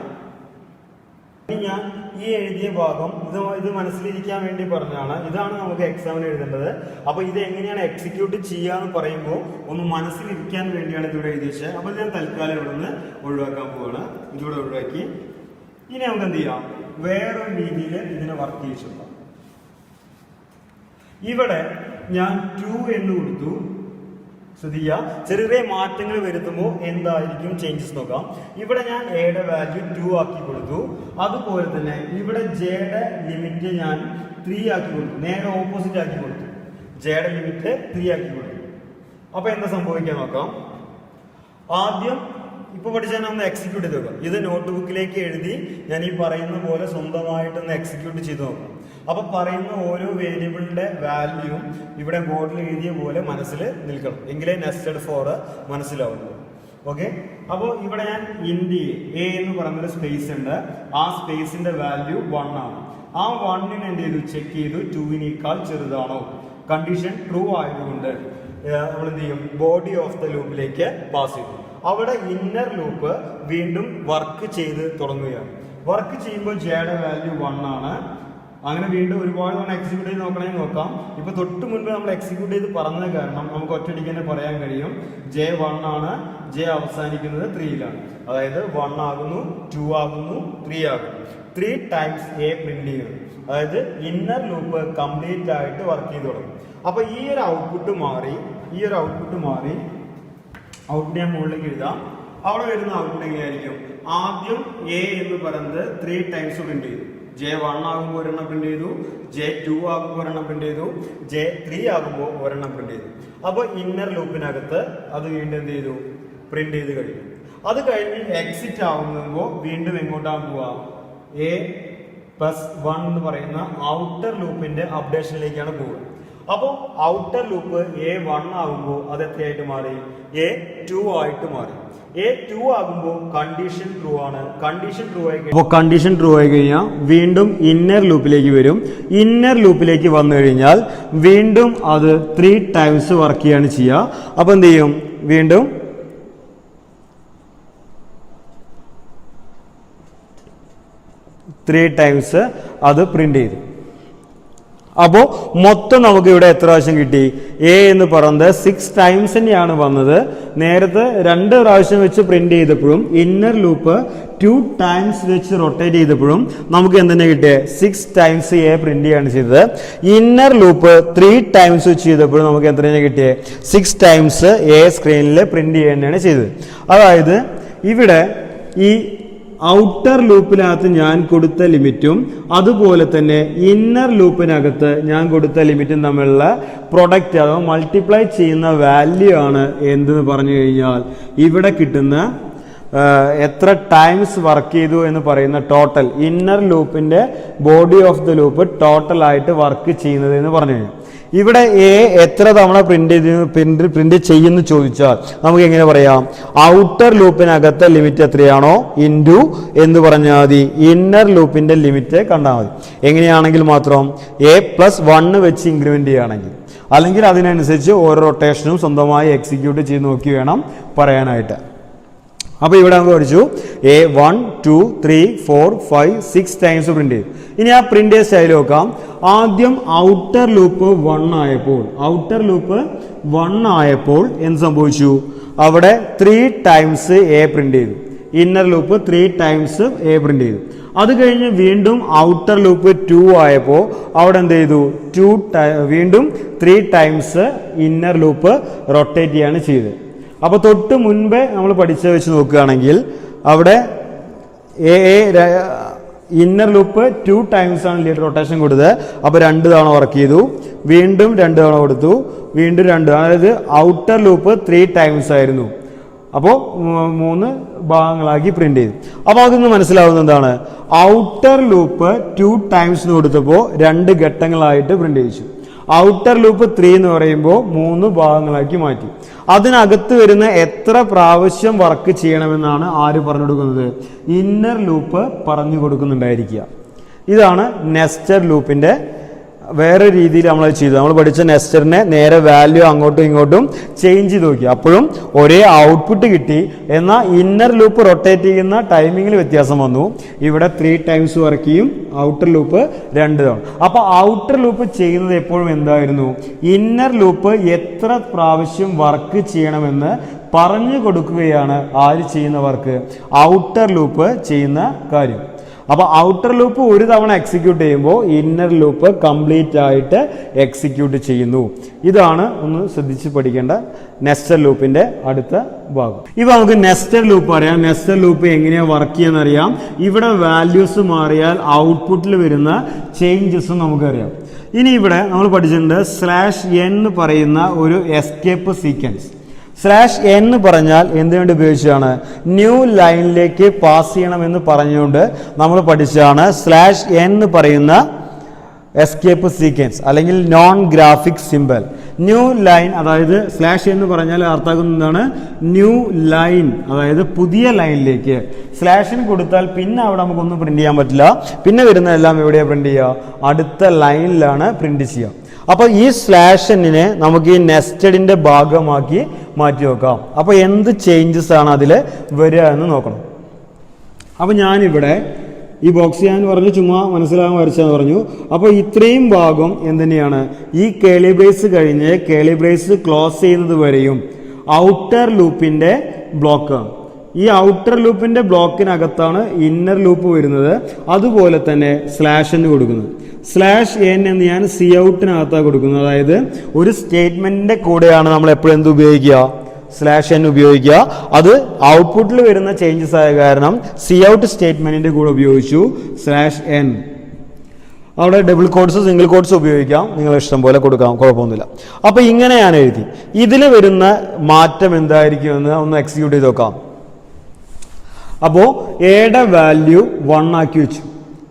ഞാൻ ഈ എഴുതിയ ഭാഗം ഇത് മനസ്സിലിരിക്കാൻ വേണ്ടി പറഞ്ഞാണ്. ഇതാണ് നമുക്ക് എക്സാമിന് എഴുതേണ്ടത്. അപ്പൊ ഇത് എങ്ങനെയാണ് എക്സിക്യൂട്ട് ചെയ്യാന്ന് പറയുമ്പോൾ ഒന്ന് മനസ്സിലിരിക്കാൻ വേണ്ടിയാണ് ഇതിവിടെ എഴുതി വെച്ചത്. അപ്പൊ ഞാൻ തൽക്കാലം ഇവിടെ നിന്ന് ഒഴിവാക്കാൻ പോവാണ്. ഇതിവിടെ ഒഴിവാക്കി. ഇനി നമുക്ക് എന്ത് ചെയ്യാം? വേറൊരു രീതിയിൽ ഇതിനെ വർക്ക് ചെയ്യിച്ചിട്ടുണ്ടാവും. ഇവിടെ ഞാൻ 2 എന്ന് കൊടുത്തു. ശ്രദ്ധിക്കുക, ചെറിയ ചെറിയ മാറ്റങ്ങൾ വരുത്തുമ്പോൾ എന്തായിരിക്കും ചേഞ്ചസ് നോക്കാം. ഇവിടെ ഞാൻ എയുടെ വാല്യൂ 2 ആക്കി കൊടുത്തു. അതുപോലെ തന്നെ ഇവിടെ ജെയുടെ ലിമിറ്റ് ഞാൻ 3 ആക്കി കൊടുത്തു. നേരെ ഓപ്പോസിറ്റ് ആക്കി കൊടുത്തു. ജെയുടെ ലിമിറ്റ് 3 ആക്കി കൊടുത്തു. അപ്പൊ എന്താ സംഭവിക്കാൻ നോക്കാം. ആദ്യം ഇപ്പൊ പഠിച്ചാൽ ഒന്ന് എക്സിക്യൂട്ട് ചെയ്ത് നോക്കാം. ഇത് നോട്ട് ബുക്കിലേക്ക് എഴുതി ഞാൻ ഈ പറയുന്ന പോലെ സ്വന്തമായിട്ടൊന്ന് എക്സിക്യൂട്ട് ചെയ്ത് നോക്കാം. അപ്പൊ പറയുന്ന ഓരോ വേരിയബിളിന്റെ വാല്യൂവും ഇവിടെ ബോർഡിൽ എഴുതിയ പോലെ മനസ്സിൽ നിൽക്കണം. എങ്കിലേ നെസ്റ്റഡ് ഫോർ മനസ്സിലാവുള്ളൂ. ഓക്കെ. അപ്പോൾ ഇവിടെ ഞാൻ ഇൻഡ് എ എന്ന് പറയുന്നൊരു സ്പേസ് ഉണ്ട്. ആ സ്പേസിന്റെ വാല്യൂ 1 ആണ്. ആ 1നെ എന്ത് ചെയ്തു? ചെക്ക് ചെയ്തു. 2-നേക്കാൾ ചെറുതാണോ? കണ്ടീഷൻ ട്രൂ ആയതുകൊണ്ട് നമ്മൾ എന്ത് ചെയ്യും? ബോഡി ഓഫ് ദ ലൂപ്പിലേക്ക് പാസ് ചെയ്തു. അവിടെ ഇന്നർ ലൂപ്പ് വീണ്ടും വർക്ക് ചെയ്ത് തുടങ്ങുകയാണ്. വർക്ക് ചെയ്യുമ്പോൾ ജെയുടെ വാല്യൂ 1 ആണ്. അങ്ങനെ വീണ്ടും ഒരുപാട് തവണ എക്സിക്യൂട്ട് ചെയ്ത് നോക്കണമെങ്കിൽ നോക്കാം. ഇപ്പൊ തൊട്ട് മുൻപ് നമ്മൾ എക്സിക്യൂട്ട് ചെയ്ത് പറഞ്ഞത് കാരണം നമുക്ക് ഒറ്റയടിക്ക് തന്നെ പറയാൻ കഴിയും ജെ 1 ആണ്. ജെ അവസാനിക്കുന്നത് 3-ലാണ്. അതായത് 1 ആകുന്നു, 2 ആകുന്നു, 3 ആകുന്നു. 3 ടൈംസ് എ പ്രിന്റ് ചെയ്യുന്നു. അതായത് ഇന്നർ ലൂപ്പ് കംപ്ലീറ്റ് ആയിട്ട് വർക്ക് ചെയ്ത് തുടങ്ങും. അപ്പൊ ഈ ഒരു ഔട്ട്പുട്ട് മാറി ഔട്ട്പുട്ട് ഞാൻ മുകളിലേക്ക് എഴുതാം. അവിടെ വരുന്ന ഔട്ട്പുട്ട് എങ്ങനെയായിരിക്കും? ആദ്യം എ എന്ന് പറയുന്നത് 3 ടൈംസ് പ്രിന്റ് ചെയ്തു. J1 ആകുമ്പോൾ ഒരെണ്ണം പ്രിന്റ് ചെയ്തു, J2 ആകുമ്പോൾ ഒരെണ്ണം പ്രിന്റ് ചെയ്തു, J3 ആകുമ്പോൾ ഒരെണ്ണം പ്രിന്റ് ചെയ്തു. അപ്പോൾ ഇന്നർ ലൂപ്പിനകത്ത് അത് വീണ്ടും എന്ത് ചെയ്തു? പ്രിന്റ് ചെയ്ത് കഴിഞ്ഞു. അത് കഴിഞ്ഞ് എക്സിറ്റ് ആകുമ്പോൾ വീണ്ടും എങ്ങോട്ടാണ് പോവുക? A+1 എന്ന് പറയുന്ന ഔട്ടർ ലൂപ്പിന്റെ അപ്ഡേഷനിലേക്കാണ് പോവുക. അപ്പോൾ ഔട്ടർ ലൂപ്പ് A1 ആകുമ്പോൾ അത് എത്രയായിട്ട് മാറി? A2 ആയിട്ട് മാറി. A2 ആകുമ്പോൾ കണ്ടീഷൻ ട്രൂ ആണ്. കണ്ടീഷൻ ട്രൂ ആയി കഴിഞ്ഞാൽ വീണ്ടും ഇന്നർ ലൂപ്പിലേക്ക് വരും. ഇന്നർ ലൂപ്പിലേക്ക് വന്നു കഴിഞ്ഞാൽ വീണ്ടും അത് 3 ടൈംസ് വർക്ക് ചെയ്യാണ് ചെയ്യുക. അപ്പൊ എന്ത് ചെയ്യും? വീണ്ടും 3 ടൈംസ് അത് പ്രിന്റ് ചെയ്തു. അപ്പോൾ മൊത്തം നമുക്ക് ഇവിടെ എത്ര പ്രാവശ്യം കിട്ടി? എ എന്ന് പറയുന്നത് 6 ടൈംസ് തന്നെയാണ് വന്നത്. നേരത്തെ 2 പ്രാവശ്യം വെച്ച് പ്രിന്റ് ചെയ്തപ്പോഴും ഇന്നർ ലൂപ്പ് 2 ടൈംസ് വെച്ച് റൊട്ടേറ്റ് ചെയ്തപ്പോഴും നമുക്ക് എന്തെന്നെ കിട്ടിയത്? 6 ടൈംസ് എ പ്രിന്റ് ചെയ്യാണ് ചെയ്തത്. ഇന്നർ ലൂപ്പ് 3 ടൈംസ് വെച്ച് ചെയ്തപ്പോഴും നമുക്ക് എത്രയാണ് കിട്ടിയത്? 6 ടൈംസ് എ സ്ക്രീനിൽ പ്രിന്റ് ചെയ്യുകയാണ് ചെയ്തത്. അതായത് ഇവിടെ ഈ ഔട്ടർ ലൂപ്പിനകത്ത് ഞാൻ കൊടുത്ത ലിമിറ്റും അതുപോലെ തന്നെ ഇന്നർ ലൂപ്പിനകത്ത് ഞാൻ കൊടുത്ത ലിമിറ്റും തമ്മിലുള്ള പ്രൊഡക്റ്റ് അഥവാ മൾട്ടിപ്ലൈ ചെയ്യുന്ന വാല്യൂ ആണ് എന്തെന്ന് പറഞ്ഞു കഴിഞ്ഞാൽ ഇവിടെ കിട്ടുന്ന എത്ര ടൈംസ് വർക്ക് ചെയ്തു എന്ന് പറയുന്ന ടോട്ടൽ ഇന്നർ ലൂപ്പിന്റെ body of the loop total ആയിട്ട് വർക്ക് ചെയ്യുന്നത് എന്ന് പറഞ്ഞു കഴിഞ്ഞാൽ ഇവിടെ എ എത്ര തവണ പ്രിന്റ് ചെയ്യുന്നു ചോദിച്ചാൽ നമുക്ക് എങ്ങനെ പറയാം? ഔട്ടർ ലൂപ്പിനകത്തെ ലിമിറ്റ് എത്രയാണോ ഇൻറ്റു എന്ന് പറഞ്ഞാൽ മതി ഇന്നർ ലൂപ്പിന്റെ ലിമിറ്റ് കണ്ടാൽ മതി. എങ്ങനെയാണെങ്കിൽ മാത്രം A+1 വെച്ച് ഇൻക്രിമെന്റ് ചെയ്യുകയാണെങ്കിൽ, അല്ലെങ്കിൽ അതിനനുസരിച്ച് ഓരോ റൊട്ടേഷനും സ്വന്തമായി എക്സിക്യൂട്ട് ചെയ്ത് നോക്കി വേണം പറയാനായിട്ട്. അപ്പോൾ ഇവിടെ നമുക്ക് പഠിച്ചു A1 2 3 4 5 6 ടൈംസ് പ്രിന്റ് ചെയ്തു. ഇനി ആ പ്രിന്റ് സ്റ്റൈൽ നോക്കാം. ആദ്യം ഔട്ടർ ലൂപ്പ് 1 ആയപ്പോൾ എന്ത് സംഭവിച്ചു? അവിടെ 3 ടൈംസ് എ പ്രിന്റ് ചെയ്തു. Inner loop 3 times A print ചെയ്തു. അത് കഴിഞ്ഞ് വീണ്ടും ഔട്ടർ ലൂപ്പ് 2 ആയപ്പോൾ അവിടെ എന്ത് ചെയ്തു, വീണ്ടും 3 ടൈംസ് ഇന്നർ ലൂപ്പ് റൊട്ടേറ്റ് ചെയ്യാണ് ചെയ്തത്. അപ്പോൾ തൊട്ട് മുൻപേ നമ്മൾ പഠിച്ച വെച്ച് നോക്കുകയാണെങ്കിൽ അവിടെ ഇന്നർ ലൂപ്പ് 2 ടൈംസ് ആണ് ലീഡ് റൊട്ടേഷൻ കൊടുത്തത്. അപ്പോൾ 2 തവണ വർക്ക് ചെയ്തു, വീണ്ടും 2 തവണ കൊടുത്തു, വീണ്ടും 2, അതായത് ഔട്ടർ ലൂപ്പ് 3 ടൈംസ് ആയിരുന്നു. അപ്പോൾ 3 ഭാഗങ്ങളാക്കി പ്രിന്റ് ചെയ്തു. അപ്പോൾ അതിന്ന് മനസ്സിലാവുന്ന എന്താണ്, ഔട്ടർ ലൂപ്പ് 2 ടൈംസ് കൊടുത്തപ്പോൾ 2 ഘട്ടങ്ങളായിട്ട് പ്രിന്റ് ചെയ്യിച്ചു. ഔട്ടർ ലൂപ്പ് 3 എന്ന് പറയുമ്പോൾ 3 ഭാഗങ്ങളാക്കി മാറ്റി. അതിനകത്ത് വരുന്ന എത്ര പ്രാവശ്യം വർക്ക് ചെയ്യണമെന്നാണ് ആര് പറഞ്ഞു കൊടുക്കുന്നത്, ഇന്നർ ലൂപ്പ് പറഞ്ഞു കൊടുക്കുന്നുണ്ടായിരിക്കുക. ഇതാണ് നെസ്റ്റഡ് ലൂപ്പിന്റെ വേറെ രീതിയിൽ നമ്മൾ ചെയ്തത്. നമ്മൾ പഠിച്ച നെസ്റ്ററിനെ നേരെ വാല്യൂ അങ്ങോട്ടും ഇങ്ങോട്ടും ചേഞ്ച് ചെയ്ത് നോക്കി, അപ്പോഴും ഒരേ ഔട്ട്പുട്ട് കിട്ടി. എന്നാൽ ഇന്നർ ലൂപ്പ് റൊട്ടേറ്റ് ചെയ്യുന്ന ടൈമിങ്ങിൽ വ്യത്യാസം വന്നു. ഇവിടെ 3 ടൈംസ് വർക്ക് ചെയ്യും, ഔട്ടർ ലൂപ്പ് 2 തവണ. അപ്പോൾ ഔട്ടർ ലൂപ്പ് ചെയ്യുന്നത് എപ്പോഴും എന്തായിരുന്നു, ഇന്നർ ലൂപ്പ് എത്ര പ്രാവശ്യം വർക്ക് ചെയ്യണമെന്ന് പറഞ്ഞു കൊടുക്കുകയാണ് ആര് ചെയ്യുന്ന വർക്ക്, ഔട്ടർ ലൂപ്പ് ചെയ്യുന്ന കാര്യം. അപ്പോൾ ഔട്ടർ ലൂപ്പ് ഒരു തവണ എക്സിക്യൂട്ട് ചെയ്യുമ്പോൾ ഇന്നർ ലൂപ്പ് കംപ്ലീറ്റ് ആയിട്ട് എക്സിക്യൂട്ട് ചെയ്യുന്നു. ഇതാണ് ഒന്ന് ശ്രദ്ധിച്ച് പഠിക്കേണ്ട നെസ്റ്റഡ് ലൂപ്പിന്റെ അടുത്ത ഭാഗം. ഇപ്പൊ നമുക്ക് നെസ്റ്റഡ് ലൂപ്പ് അറിയാം. നെസ്റ്റഡ് ലൂപ്പ് എങ്ങനെയാണ് വർക്ക് ചെയ്യുന്ന അറിയാം. ഇവിടെ വാല്യൂസ് മാറിയാൽ ഔട്ട്പുട്ടിൽ വരുന്ന ചേഞ്ചസും നമുക്കറിയാം. ഇനി ഇവിടെ നമ്മൾ പഠിച്ചിട്ടുണ്ട് /n എന്ന് പറയുന്ന ഒരു എസ്കേപ്പ് സീക്വൻസ്. /n എന്ന് പറഞ്ഞാൽ എന്തുകൊണ്ട് ഉപയോഗിച്ചാണ്, ന്യൂ ലൈനിലേക്ക് പാസ് ചെയ്യണമെന്ന് പറഞ്ഞുകൊണ്ട് നമ്മൾ പഠിച്ചതാണ് /n എന്ന് പറയുന്ന എസ്കേപ്പ് സീക്വൻസ് അല്ലെങ്കിൽ non graphic symbol. New line, അതായത് /n എന്ന് പറഞ്ഞാൽ അർത്ഥമാക്കുന്നതാണ് ന്യൂ ലൈൻ, അതായത് പുതിയ ലൈനിലേക്ക്. /n കൊടുത്താൽ പിന്നെ അവിടെ നമുക്കൊന്നും പ്രിന്റ് ചെയ്യാൻ പറ്റില്ല. പിന്നെ വരുന്നതെല്ലാം എവിടെയാണ് പ്രിന്റ് ചെയ്യുക, അടുത്ത ലൈനിലാണ് പ്രിന്റ് ചെയ്യുക. അപ്പോൾ ഈ /n നമുക്ക് ഈ നെസ്റ്റഡിന്റെ ഭാഗമാക്കി മാറ്റി വെക്കാം. അപ്പോൾ എന്ത് ചേഞ്ചസ് ആണ് അതിൽ വരിക എന്ന് നോക്കണം. അപ്പോൾ ഞാനിവിടെ ഈ ബോക്സ് ഞാൻ പറഞ്ഞു ചുമ്മാ മനസ്സിലാകാൻ വരച്ചെന്ന് പറഞ്ഞു. അപ്പോൾ ഇത്രയും ഭാഗം എന്തിനെയാണ്, ഈ കേളി ബ്രേസ് കഴിഞ്ഞ് കേളി ബ്രേസ് ക്ലോസ് ചെയ്യുന്നത് വരെയും ഔട്ടർ ലൂപ്പിന്റെ ബ്ലോക്കാണ്. ഈ ഔട്ടർ ലൂപ്പിന്റെ ബ്ലോക്കിനകത്താണ് ഇന്നർ ലൂപ്പ് വരുന്നത്. അതുപോലെ തന്നെ /n കൊടുക്കുന്നത്. /n എന്ന് ഞാൻ സി ഔട്ടിനകത്താണ് കൊടുക്കുന്നത്. അതായത് ഒരു സ്റ്റേറ്റ്മെന്റിന്റെ കൂടെയാണ് നമ്മൾ എപ്പോഴും എന്ത് ഉപയോഗിക്കുക, /n ഉപയോഗിക്കുക. അത് ഔട്ട്പുട്ടിൽ വരുന്ന ചേഞ്ചസ് ആയ കാരണം സി ഔട്ട് സ്റ്റേറ്റ്മെന്റിന്റെ കൂടെ ഉപയോഗിച്ചു /n. അവിടെ ഡബിൾ കോഡ്സ് സിംഗിൾ കോഡ്സ് ഉപയോഗിക്കാം, നിങ്ങൾ ഇഷ്ടം പോലെ കൊടുക്കാം, കുഴപ്പമൊന്നുമില്ല. അപ്പൊ ഇങ്ങനെയാണ് എഴുതി. ഇതിൽ വരുന്ന മാറ്റം എന്തായിരിക്കും എന്ന് ഒന്ന് എക്സിക്യൂട്ട് ചെയ്ത് നോക്കാം. അപ്പോൾ എയുടെ വാല്യൂ 1 ആക്കി വെച്ചു.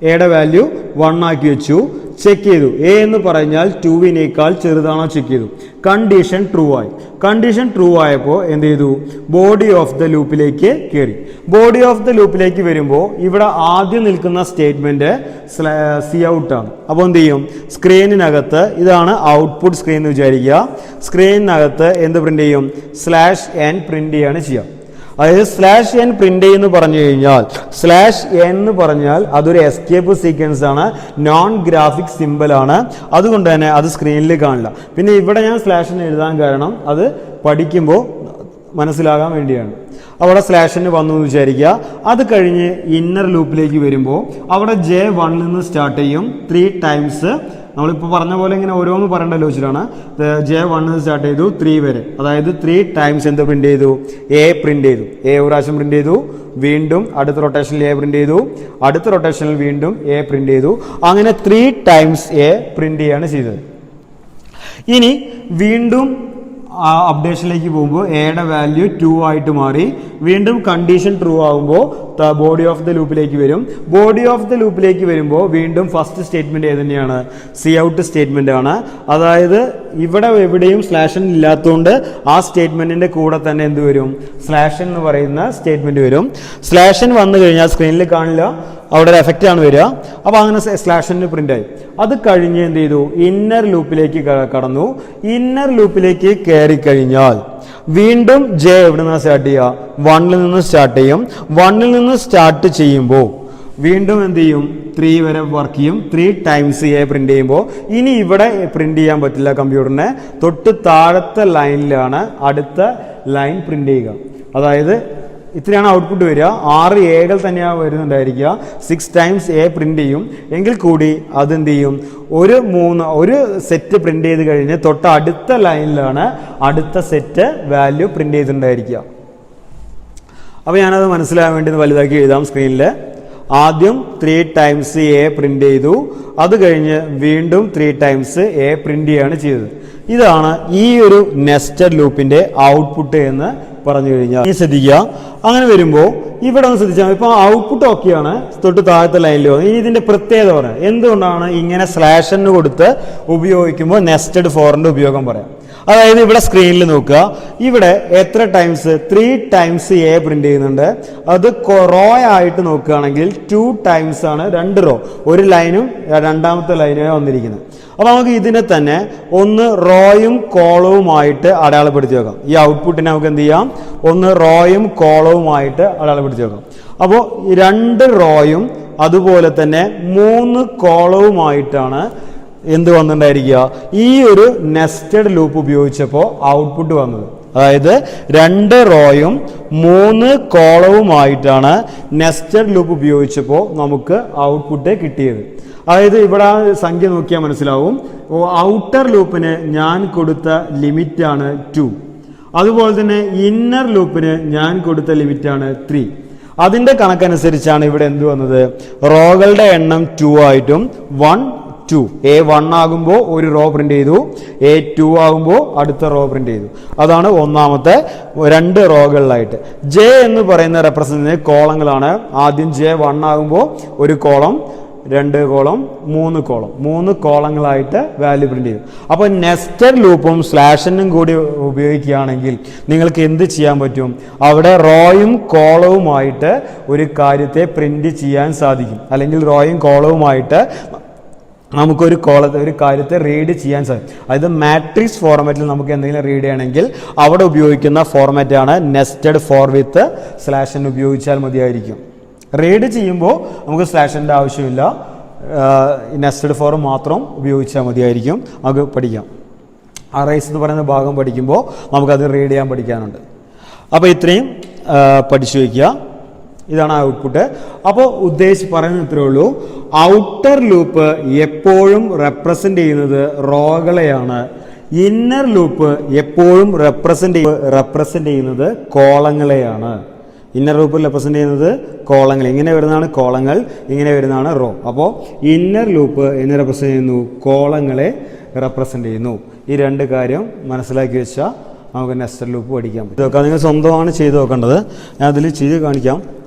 എയുടെ വാല്യൂ 1 ആക്കി വെച്ചു. ചെക്ക് ചെയ്തു. എ എന്ന് പറഞ്ഞാൽ 2വിനേക്കാൾ ചെറുതാണോ ചെക്ക് ചെയ്തു. കണ്ടീഷൻ ട്രൂ ആയി. കണ്ടീഷൻ ട്രൂ ആയപ്പോൾ എന്ത് ചെയ്തു, ബോഡി ഓഫ് ദ ലൂപ്പിലേക്ക് കയറി. ബോഡി ഓഫ് ദ ലൂപ്പിലേക്ക് വരുമ്പോൾ ഇവിടെ ആദ്യം നിൽക്കുന്ന സ്റ്റേറ്റ്മെന്റ് സി ഔട്ടാണ്. അപ്പോൾ എന്ത് ചെയ്യും, സ്ക്രീനിനകത്ത് ഇതാണ് ഔട്ട്പുട്ട് സ്ക്രീൻ എന്ന് വിചാരിക്കുക. സ്ക്രീനിനകത്ത് എന്ത് പ്രിന്റ് ചെയ്യും, /n പ്രിന്റ് ചെയ്യാണ് ചെയ്യുക. അതായത് /n പ്രിന്റ് ചെയ്യുന്നു പറഞ്ഞു കഴിഞ്ഞാൽ /n എന്ന് പറഞ്ഞാൽ അതൊരു എസ്കേപ്പ് സീക്വൻസ് ആണ്, നോൺ ഗ്രാഫിക് സിമ്പിൾ ആണ്. അതുകൊണ്ട് തന്നെ അത് സ്ക്രീനിൽ കാണില്ല. പിന്നെ ഇവിടെ ഞാൻ /n എഴുതാൻ കാരണം അത് പഠിക്കുമ്പോൾ മനസ്സിലാകാൻ വേണ്ടിയാണ്. അവിടെ /n വന്നു എന്ന് വിചാരിക്കുക. അത് കഴിഞ്ഞ് ഇന്നർ ലൂപ്പിലേക്ക് വരുമ്പോൾ അവിടെ J1 നിന്ന് സ്റ്റാർട്ട് ചെയ്യും. 3 ടൈംസ് നമ്മളിപ്പോൾ പറഞ്ഞ പോലെ ഇങ്ങനെ ഓരോന്ന് പറയേണ്ടല്ലോ വെച്ചിട്ടാണ്. J1 സ്റ്റാർട്ട് ചെയ്തു 3 വരെ, അതായത് 3 ടൈംസ് എന്ത് പ്രിന്റ് ചെയ്തു, എ പ്രിന്റ് ചെയ്തു. എ ഒരു പ്രാവശ്യം പ്രിന്റ് ചെയ്തു, വീണ്ടും അടുത്ത റൊട്ടേഷനിൽ എ പ്രിന്റ് ചെയ്തു, അടുത്ത റൊട്ടേഷനിൽ വീണ്ടും എ പ്രിന്റ് ചെയ്തു. അങ്ങനെ 3 ടൈംസ് എ പ്രിന്റ് ചെയ്യാണ് ചെയ്തത്. ഇനി വീണ്ടും അപ്ഡേഷനിലേക്ക് പോകുമ്പോൾ എയുടെ വാല്യൂ 2 ആയിട്ട് മാറി. വീണ്ടും കണ്ടീഷൻ ട്രൂ ആകുമ്പോൾ ബോഡി ഓഫ് ദ ലൂപ്പിലേക്ക് വരും. ബോഡി ഓഫ് ദ ലൂപ്പിലേക്ക് വരുമ്പോൾ വീണ്ടും ഫസ്റ്റ് സ്റ്റേറ്റ്മെന്റ് ഏത് തന്നെയാണ്, സി ഔട്ട് സ്റ്റേറ്റ്മെന്റ് ആണ്. അതായത് ഇവിടെ എവിടെയും /n ഇല്ലാത്തതുകൊണ്ട് ആ സ്റ്റേറ്റ്മെന്റിന്റെ കൂടെ തന്നെ എന്ത് വരും, /n എന്ന് പറയുന്ന സ്റ്റേറ്റ്മെന്റ് വരും. /n വന്നു കഴിഞ്ഞാൽ സ്ക്രീനിൽ കാണില്ല, അവിടെ ഒരു എഫക്റ്റ് ആണ് വരിക. അപ്പോൾ അങ്ങനെ /n പ്രിന്റ് ആയി. അത് കഴിഞ്ഞ് എന്ത് ചെയ്തു, ഇന്നർ ലൂപ്പിലേക്ക് കടന്നു. ഇന്നർ ലൂപ്പിലേക്ക് കയറി കഴിഞ്ഞാൽ വീണ്ടും J എവിടെ നിന്നാണ് സ്റ്റാർട്ട് ചെയ്യുക, 1ൽ നിന്ന് സ്റ്റാർട്ട് ചെയ്യും. 1ൽ നിന്ന് സ്റ്റാർട്ട് ചെയ്യുമ്പോൾ വീണ്ടും എന്ത് ചെയ്യും, 3 വരെ വർക്ക് ചെയ്യും. 3 ടൈംസ് എ പ്രിന്റ് ചെയ്യുമ്പോൾ ഇനി ഇവിടെ പ്രിന്റ് ചെയ്യാൻ പറ്റില്ല കമ്പ്യൂട്ടറിനെ. തൊട്ട് താഴത്തെ ലൈനിലാണ് അടുത്ത ലൈൻ പ്രിന്റ് ചെയ്യുക. അതായത് ഇത്രയാണ് ഔട്ട്പുട്ട് വരിക. 6 എകൾ തന്നെയാണ് വരുന്നുണ്ടായിരിക്കുക. 6 ടൈംസ് എ പ്രിന്റ് ചെയ്യും. എങ്കിൽ കൂടി അതെന്ത് ചെയ്യും, ഒരു സെറ്റ് പ്രിന്റ് ചെയ്ത് കഴിഞ്ഞ് തൊട്ട് അടുത്ത ലൈനിലാണ് അടുത്ത സെറ്റ് വാല്യൂ പ്രിന്റ് ചെയ്തിട്ടുണ്ടായിരിക്കുക. അപ്പോൾ ഞാനത് മനസ്സിലാകാൻ വേണ്ടി വലുതാക്കി എഴുതാം സ്ക്രീനിൽ. ആദ്യം 3 ടൈംസ് എ പ്രിന്റ് ചെയ്തു, അത് കഴിഞ്ഞ് വീണ്ടും 3 ടൈംസ് എ പ്രിന്റ് ചെയ്യാണ് ചെയ്തത്. ഇതാണ് ഈ ഒരു നെസ്റ്റഡ് ലൂപ്പിന്റെ ഔട്ട്പുട്ട് എന്ന് പറഞ്ഞു കഴിഞ്ഞാൽ ശ്രദ്ധിക്കുക. അങ്ങനെ വരുമ്പോൾ ഇവിടെ ഒന്ന് ശ്രദ്ധിച്ചാൽ ഇപ്പൊ ഔട്ട്പുട്ട് ഓക്കെയാണ്, തൊട്ട് താഴത്തെ ലൈനിൽ വന്നു. ഇനി ഇതിന്റെ പ്രത്യേകത പറയാം. എന്തുകൊണ്ടാണ് ഇങ്ങനെ സ്ലാഷ് കൊടുത്ത് ഉപയോഗിക്കുമ്പോൾ നെസ്റ്റഡ് ഫോറിന്റെ ഉപയോഗം പറയാം. അതായത് ഇവിടെ സ്ക്രീനിൽ നോക്കുക, ഇവിടെ എത്ര ടൈംസ് 3 ടൈംസ് എ പ്രിന്റ് ചെയ്യുന്നുണ്ട്. അത് റോ ആയിട്ട് നോക്കുകയാണെങ്കിൽ 2 ടൈംസ് ആണ്, 2 റോ, ഒരു ലൈനും രണ്ടാമത്തെ ലൈനും വന്നിരിക്കുന്നത്. അപ്പൊ നമുക്ക് ഇതിനെ തന്നെ ഒന്ന് റോയും കോളവുമായിട്ട് അടയാളപ്പെടുത്തി വെക്കാം. ഈ ഔട്ട്പുട്ടിനെ നമുക്ക് എന്ത് ചെയ്യാം, ഒന്ന് റോയും കോളവുമായിട്ട് അടയാളപ്പെടുത്തി വെക്കാം. അപ്പോൾ 2 റോയും അതുപോലെ തന്നെ 3 കോളവുമായിട്ടാണ് എന്ത് വന്നിട്ടുണ്ടായിരിക്കുക, ഈ ഒരു നെസ്റ്റഡ് ലൂപ്പ് ഉപയോഗിച്ചപ്പോൾ ഔട്ട്പുട്ട് വന്നത്. അതായത് 2 റോയും 3 കോളവുമായിട്ടാണ് നെസ്റ്റഡ് ലൂപ്പ് ഉപയോഗിച്ചപ്പോൾ നമുക്ക് ഔട്ട്പുട്ട് കിട്ടിയത്. അതായത് ഇവിടെ സംഖ്യ നോക്കിയാൽ മനസ്സിലാവും. ഔട്ടർ ലൂപ്പിന് ഞാൻ കൊടുത്ത ലിമിറ്റാണ് 2. അതുപോലെ തന്നെ ഇന്നർ ലൂപ്പിന് ഞാൻ കൊടുത്ത ലിമിറ്റാണ് 3. അതിന്റെ കണക്കനുസരിച്ചാണ് ഇവിടെ എന്ത് വന്നത്, റോകളുടെ എണ്ണം 2 ആയിട്ടും 1 2 എ 1 ആകുമ്പോൾ ഒരു റോ പ്രിന്റ് ചെയ്തു, എ 2 ആകുമ്പോൾ അടുത്ത റോ പ്രിന്റ് ചെയ്തു. അതാണ് ഒന്നാമത്തെ 2 റോകളിലായിട്ട്. ജെ എന്ന് പറയുന്ന റെപ്രസെന്റ് കോളങ്ങളാണ്. ആദ്യം ജെ 1 ആകുമ്പോൾ ഒരു കോളം, 2 കോളം, 3 കോളം, 3 കോളങ്ങളായിട്ട് വാല്യൂ പ്രിന്റ് ചെയ്യും. അപ്പോൾ നെസ്റ്റഡ് ലൂപ്പും സ്ലാഷനും കൂടി ഉപയോഗിക്കുകയാണെങ്കിൽ നിങ്ങൾക്ക് എന്ത് ചെയ്യാൻ പറ്റും, അവിടെ റോയും കോളവുമായിട്ട് ഒരു കാര്യത്തെ പ്രിന്റ് ചെയ്യാൻ സാധിക്കും. അല്ലെങ്കിൽ റോയും കോളവുമായിട്ട് നമുക്കൊരു ഒരു കാര്യത്തെ റീഡ് ചെയ്യാൻ സാധിക്കും. അതായത് മാട്രിക്സ് ഫോർമാറ്റിൽ നമുക്ക് എന്തെങ്കിലും റീഡ് ചെയ്യണമെങ്കിൽ അവിടെ ഉപയോഗിക്കുന്ന ഫോർമാറ്റാണ് നെസ്റ്റഡ് ഫോർ വിത്ത് സ്ലാഷൻ ഉപയോഗിച്ചാൽ മതിയായിരിക്കും. റീഡ് ചെയ്യുമ്പോൾ നമുക്ക് സ്ലാഷിൻ്റെ ആവശ്യമില്ല, നെസ്റ്റഡ് ഫോർ മാത്രം ഉപയോഗിച്ചാൽ മതിയായിരിക്കും. നമുക്ക് പഠിക്കാം. അറേസ് എന്ന് പറയുന്ന ഭാഗം പഠിക്കുമ്പോൾ നമുക്കത് റീഡ് ചെയ്യാൻ പഠിക്കാനുണ്ട്. അപ്പോൾ ഇത്രയും പഠിച്ചു വയ്ക്കുക. ഇതാണ് ഔട്ട്പുട്ട്. അപ്പോൾ പറയുന്നത് ഇത്രയേ ഉള്ളൂ. ഔട്ടർ ലൂപ്പ് എപ്പോഴും റെപ്രസെന്റ് ചെയ്യുന്നത് റോകളെയാണ്. ഇന്നർ ലൂപ്പ് എപ്പോഴും റെപ്രസെന്റ് ചെയ്യുന്നത് കോളങ്ങളെയാണ്. ഇന്നർ ലൂപ്പ് റെപ്രസെന്റ് ചെയ്യുന്നത് കോളങ്ങൾ. ഇങ്ങനെ വരുന്നതാണ് കോളങ്ങൾ, ഇങ്ങനെ വരുന്നതാണ് റോ. അപ്പോൾ ഇന്നർ ലൂപ്പ് എന്ന് റെപ്രസെന്റ് ചെയ്യുന്നു, കോളങ്ങളെ റെപ്രസെന്റ് ചെയ്യുന്നു. ഈ 2 കാര്യം മനസ്സിലാക്കി വെച്ചാൽ നമുക്ക് നെസ്റ്റഡ് ലൂപ്പ് പഠിക്കാം. ഇതൊക്കെ നിങ്ങൾ സ്വന്തമാണ് ചെയ്ത് നോക്കേണ്ടത്. ഞാൻ അതിൽ ചെയ്ത് കാണിക്കാം.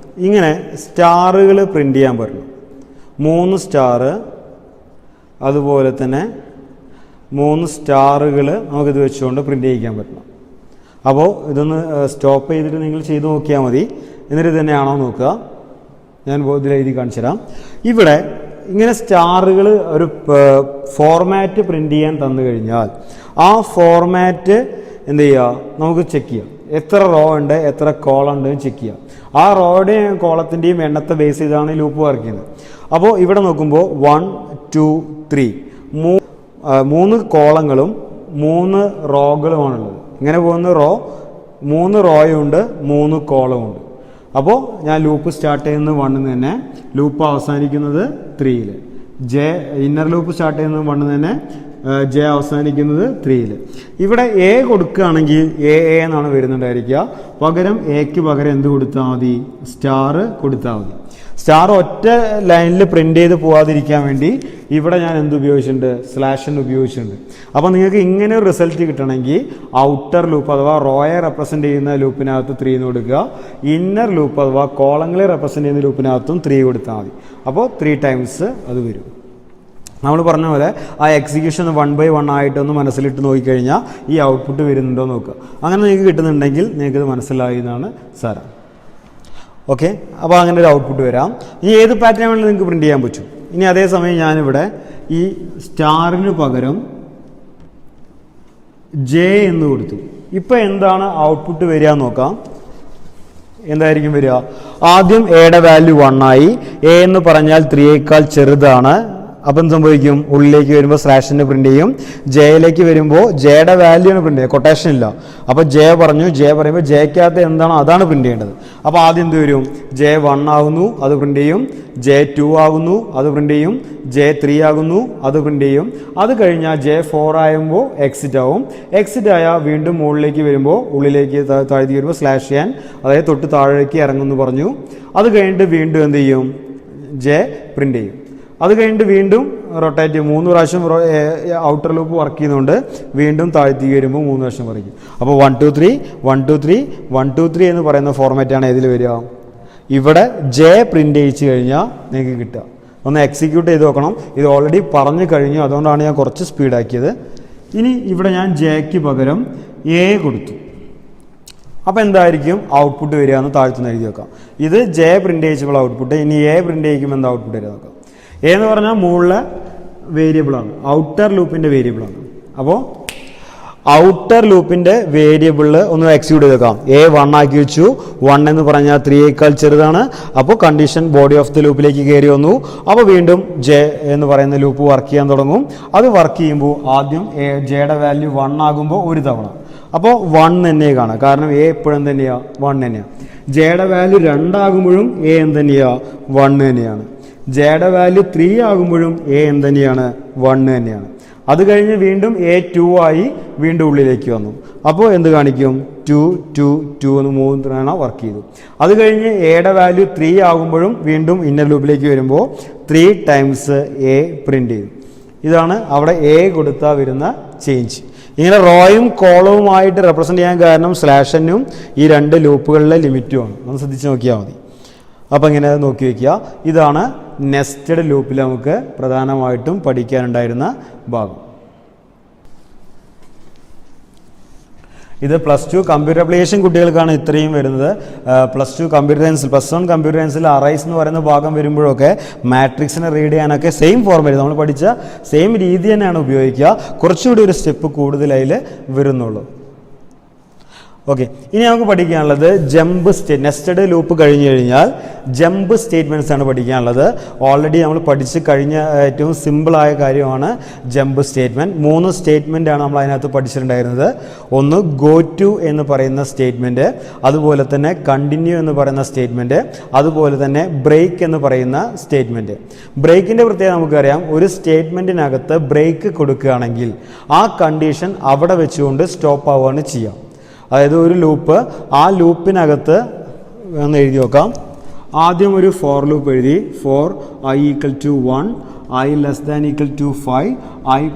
ഇങ്ങനെ സ്റ്റാറുകൾ പ്രിന്റ് ചെയ്യാൻ പറ്റും. 3 സ്റ്റാർ, അതുപോലെ തന്നെ 3 സ്റ്റാറുകൾ നമുക്കിത് വെച്ചുകൊണ്ട് പ്രിന്റ് ചെയ്യിക്കാൻ പറ്റണം. അപ്പോൾ ഇതൊന്ന് സ്റ്റോപ്പ് ചെയ്തിട്ട് നിങ്ങൾ ചെയ്ത് നോക്കിയാൽ മതി. എന്നിട്ട് തന്നെയാണോ നോക്കുക. ഞാൻ ഇതിൽ എഴുതി കാണിച്ചു തരാം. ഇവിടെ ഇങ്ങനെ സ്റ്റാറുകൾ ഒരു ഫോർമാറ്റ് പ്രിന്റ് ചെയ്യാൻ തന്നു കഴിഞ്ഞാൽ ആ ഫോർമാറ്റ് എന്ത് ചെയ്യുക, നമുക്ക് ചെക്ക് ചെയ്യാം. എത്ര റോ ഉണ്ട്, എത്ര കോളം ഉണ്ട് ചെക്ക് ചെയ്യാം. ആ റോയുടെയും കോളത്തിൻ്റെയും എണ്ണത്തെ ബേസ് ചെയ്താണ് ഈ ലൂപ്പ് വർക്ക് ചെയ്യുന്നത്. അപ്പോൾ ഇവിടെ നോക്കുമ്പോൾ 1 2 3 3 കോളങ്ങളും 3 റോകളുമാണുള്ളത്. ഇങ്ങനെ പോകുന്ന റോ 3 റോയുണ്ട്, 3 കോളമുണ്ട്. അപ്പോൾ ഞാൻ ലൂപ്പ് സ്റ്റാർട്ട് ചെയ്യുന്നത് 1 തന്നെ, ലൂപ്പ് അവസാനിക്കുന്നത് 3-ൽ. ഇന്നർ ലൂപ്പ് സ്റ്റാർട്ട് ചെയ്യുന്നത് 1 തന്നെ, ജെ അവസാനിക്കുന്നത് 3-ൽ. ഇവിടെ എ കൊടുക്കുകയാണെങ്കിൽ എ എന്നാണ് വരുന്നുണ്ടായിരിക്കുക. പകരം എക്ക് പകരം എന്ത് കൊടുത്താൽ മതി, സ്റ്റാർ കൊടുത്താൽ മതി. സ്റ്റാർ ഒറ്റ ലൈനിൽ പ്രിന്റ് ചെയ്ത് പോകാതിരിക്കാൻ വേണ്ടി ഇവിടെ ഞാൻ എന്ത് ഉപയോഗിച്ചിട്ടുണ്ട്, സ്ലാഷൻ ഉപയോഗിച്ചിട്ടുണ്ട്. അപ്പോൾ നിങ്ങൾക്ക് ഇങ്ങനെ ഒരു റിസൾട്ട് കിട്ടണമെങ്കിൽ ഔട്ടർ ലൂപ്പ് അഥവാ റോയെ റെപ്രസെന്റ് ചെയ്യുന്ന ലൂപ്പിനകത്ത് 3 എന്ന് കൊടുക്കുക, ഇന്നർ ലൂപ്പ് അഥവാ കോളങ്ങളെ റെപ്രസെന്റ് ചെയ്യുന്ന ലൂപ്പിനകത്തും 3 കൊടുത്താൽ മതി. അപ്പോൾ 3 ടൈംസ് അത് വരും. നമ്മൾ പറഞ്ഞ പോലെ ആ എക്സിക്യൂഷൻ 1 by 1 ആയിട്ടൊന്ന് മനസ്സിലിട്ട് നോക്കിക്കഴിഞ്ഞാൽ ഈ ഔട്ട്പുട്ട് വരുന്നുണ്ടോ നോക്കുക. അങ്ങനെ നിങ്ങൾക്ക് കിട്ടുന്നുണ്ടെങ്കിൽ നിങ്ങൾക്കിത് മനസ്സിലായി എന്നാണ് സാരം. ഓക്കെ, അപ്പോൾ അങ്ങനെ ഒരു ഔട്ട്പുട്ട് വരാം. ഇനി ഏത് പാറ്റേൺ വേണമെങ്കിലും നിങ്ങൾക്ക് പ്രിന്റ് ചെയ്യാൻ പറ്റും. ഇനി അതേസമയം ഞാനിവിടെ ഈ സ്റ്റാറിന് പകരം ജെ എന്ന് കൊടുത്തു. ഇപ്പം എന്താണ് ഔട്ട്പുട്ട് വരിക നോക്കാം. എന്തായിരിക്കും വരിക, ആദ്യം എയുടെ വാല്യൂ 1 ആയി. എ എന്ന് പറഞ്ഞാൽ 3യേക്കാൾ ചെറുതാണ്. അപ്പം സംഭവിക്കും, ഉള്ളിലേക്ക് വരുമ്പോൾ സ്ലാഷിൻ്റെ പ്രിൻ്റ് ചെയ്യും, ജെയിലേക്ക് വരുമ്പോൾ ജെയുടെ വാല്യൂ ആണ് പ്രിൻ്റ് ചെയ്യുക, കൊട്ടേഷൻ ഇല്ല. അപ്പോൾ ജെ പറഞ്ഞു, ജെ പറയുമ്പോൾ ജെക്കകത്ത് എന്താണോ അതാണ് പ്രിൻ്റ് ചെയ്യേണ്ടത്. അപ്പോൾ ആദ്യം എന്ത് വരും, J1 ആകുന്നു, അത് പ്രിൻ്റ് ചെയ്യും. J2 ആകുന്നു, അത് പ്രിൻ്റ് ചെയ്യും. J3 ആകുന്നു, അത് പ്രിൻ്റ് ചെയ്യും. അത് കഴിഞ്ഞാൽ J4 ആകുമ്പോൾ എക്സിറ്റ് ആവും. എക്സിറ്റ് ആയാൽ വീണ്ടും മുകളിലേക്ക് വരുമ്പോൾ, ഉള്ളിലേക്ക് താഴ്ത്തി വരുമ്പോൾ സ്ലാഷ് ചെയ്യാൻ, അതായത് തൊട്ട് താഴേക്ക് ഇറങ്ങുമെന്ന് പറഞ്ഞു. അത് കഴിഞ്ഞിട്ട് വീണ്ടും എന്ത് ചെയ്യും, ജെ പ്രിൻ്റ് ചെയ്യും. അത് കഴിഞ്ഞിട്ട് വീണ്ടും റൊട്ടേറ്റ് ചെയ്യും. 3 പ്രാവശ്യം ഔട്ടർ ലൂപ്പ് വർക്ക് ചെയ്യുന്നുണ്ട്. വീണ്ടും താഴ്ത്തി വരുമ്പോൾ 3 പ്രാവശ്യം വർക്ക്. അപ്പോൾ 1 2 3 1 2 3 1 2 3 എന്ന് പറയുന്ന ഫോർമാറ്റാണ് ഇതിൽ വരിക. ഇവിടെ ജെ പ്രിൻ്റ് ചെയ്യിച്ച് കഴിഞ്ഞാൽ നിങ്ങൾക്ക് കിട്ടുക. ഒന്ന് എക്സിക്യൂട്ട് ചെയ്ത് നോക്കണം. ഇത് ഓൾറെഡി പറഞ്ഞു കഴിഞ്ഞു, അതുകൊണ്ടാണ് ഞാൻ കുറച്ച് സ്പീഡാക്കിയത്. ഇനി ഇവിടെ ഞാൻ ജെക്ക് പകരം എ കൊടുത്തു. അപ്പോൾ എന്തായിരിക്കും ഔട്ട്പുട്ട് വരിക എന്ന് താഴ്ത്തുനിന്ന് എഴുതി വെക്കാം. ഇത് ജെ പ്രിൻ്റ് ചെയ്യിച്ചുള്ള ഔട്ട്പുട്ട്. ഇനി എ പ്രിൻ്റ് ചെയ്യിക്കുമ്പോൾ എന്താ ഔട്ട്പുട്ട് വരിക നോക്കാം. എ എന്ന് പറഞ്ഞാൽ മുകളിലെ വേരിയബിളാണ്, ഔട്ടർ ലൂപ്പിൻ്റെ വേരിയബിളാണ്. അപ്പോൾ ഔട്ടർ ലൂപ്പിൻ്റെ വേരിയബിളിൽ ഒന്ന് എക്സിക്യൂട്ട് ചെയ്ത് വെക്കാം. എ 1 ആക്കി വെച്ചു. 1 എന്ന് പറഞ്ഞാൽ 3 ചെറുതാണ്. അപ്പോൾ കണ്ടീഷൻ ബോഡി ഓഫ് ദി ലൂപ്പിലേക്ക് കയറി വന്നു. അപ്പോൾ വീണ്ടും ജെ എന്ന് പറയുന്ന ലൂപ്പ് വർക്ക് ചെയ്യാൻ തുടങ്ങും. അത് വർക്ക് ചെയ്യുമ്പോൾ ആദ്യം ജെയുടെ വാല്യൂ 1 ആകുമ്പോൾ ഒരു തവണ, അപ്പോൾ 1 തന്നെ കാണാം. കാരണം എ എപ്പോഴും തന്നെയാണ് 1 തന്നെയാണ്. ജെയുടെ വാല്യൂ 2 ആകുമ്പോഴും എ തന്നെയാണ് 1 തന്നെയാണ്. ജെയുടെ വാല്യൂ 3 ആകുമ്പോഴും എ തന്നെയാണ് 1 തന്നെയാണ്. അത് കഴിഞ്ഞ് വീണ്ടും A2 ആയി വീണ്ടും ഉള്ളിലേക്ക് വന്നു. അപ്പോൾ എന്ത് കാണിക്കും, 2 2 2 എന്ന് 3 തവണ വർക്ക് ചെയ്തു. അത് കഴിഞ്ഞ് എയുടെ വാല്യൂ 3 ആകുമ്പോഴും വീണ്ടും ഇന്നർ ലൂപ്പിലേക്ക് വരുമ്പോൾ 3 ടൈംസ് എ പ്രിൻ്റ് ചെയ്തു. ഇതാണ് അവിടെ എ കൊടുത്താൽ വരുന്ന ചേഞ്ച്. ഇങ്ങനെ റോയും കോളവുമായിട്ട് റെപ്രസെൻ്റ് ചെയ്യാൻ കാരണം സ്ലാഷനും ഈ 2 ലൂപ്പുകളിലെ ലിമിറ്റുമാണ്. ഒന്ന് ശ്രദ്ധിച്ച് നോക്കിയാൽ മതി. അപ്പോൾ ഇങ്ങനെ നോക്കി വയ്ക്കുക. ഇതാണ് നെസ്റ്റഡ് ലൂപ്പിൽ നമുക്ക് പ്രധാനമായിട്ടും പഠിക്കാനുണ്ടായിരുന്ന ഭാഗം. ഇത് +2 കമ്പ്യൂട്ടർ ആപ്ലിക്കേഷൻ കുട്ടികൾക്കാണ് ഇത്രയും വരുന്നത്. +2 കമ്പ്യൂട്ടർ സയൻസിൽ, +1 കമ്പ്യൂട്ടർ സയൻസിൽ അറൈസ് എന്ന് പറയുന്ന ഭാഗം വരുമ്പോഴൊക്കെ മാട്രിക്സിനെ റീഡ് ചെയ്യാനൊക്കെ സെയിം ഫോർമാറ്റ് നമ്മൾ പഠിച്ച സെയിം രീതി തന്നെയാണ് ഉപയോഗിക്കുക. കുറച്ചുകൂടി ഒരു സ്റ്റെപ്പ് കൂടുതൽ അതിൽ വരുന്നുള്ളൂ. ഓക്കെ, ഇനി നമുക്ക് പഠിക്കാനുള്ളത് ജമ്പ് നെസ്റ്റഡ് ലൂപ്പ് കഴിഞ്ഞ് കഴിഞ്ഞാൽ ജമ്പ് സ്റ്റേറ്റ്മെൻറ്റ്സ് ആണ് പഠിക്കാനുള്ളത്. ഓൾറെഡി നമ്മൾ പഠിച്ച് കഴിഞ്ഞ ഏറ്റവും സിമ്പിളായ കാര്യമാണ് ജമ്പ് സ്റ്റേറ്റ്മെൻറ്റ്. 3 സ്റ്റേറ്റ്മെൻറ്റാണ് നമ്മൾ അതിനകത്ത് പഠിച്ചിട്ടുണ്ടായിരുന്നത്. ഒന്ന് ഗോ ടു എന്ന് പറയുന്ന സ്റ്റേറ്റ്മെൻറ്റ്, അതുപോലെ തന്നെ കണ്ടിന്യൂ എന്ന് പറയുന്ന സ്റ്റേറ്റ്മെൻറ്റ്, അതുപോലെ തന്നെ ബ്രേക്ക് എന്ന് പറയുന്ന സ്റ്റേറ്റ്മെൻറ്റ്. ബ്രേക്കിൻ്റെ പ്രത്യേകത നമുക്കറിയാം. ഒരു സ്റ്റേറ്റ്മെൻറ്റിനകത്ത് ബ്രേക്ക് കൊടുക്കുകയാണെങ്കിൽ ആ കണ്ടീഷൻ അവിടെ വെച്ചുകൊണ്ട് സ്റ്റോപ്പ് ആവുകയാണ് ചെയ്യാം. അതായത് ഒരു ലൂപ്പ്, ആ ലൂപ്പിനകത്ത് ഒന്ന് എഴുതി നോക്കാം. ആദ്യം ഒരു ഫോർ ലൂപ്പ് എഴുതി. ഫോർ i = 1, i <= 5, i++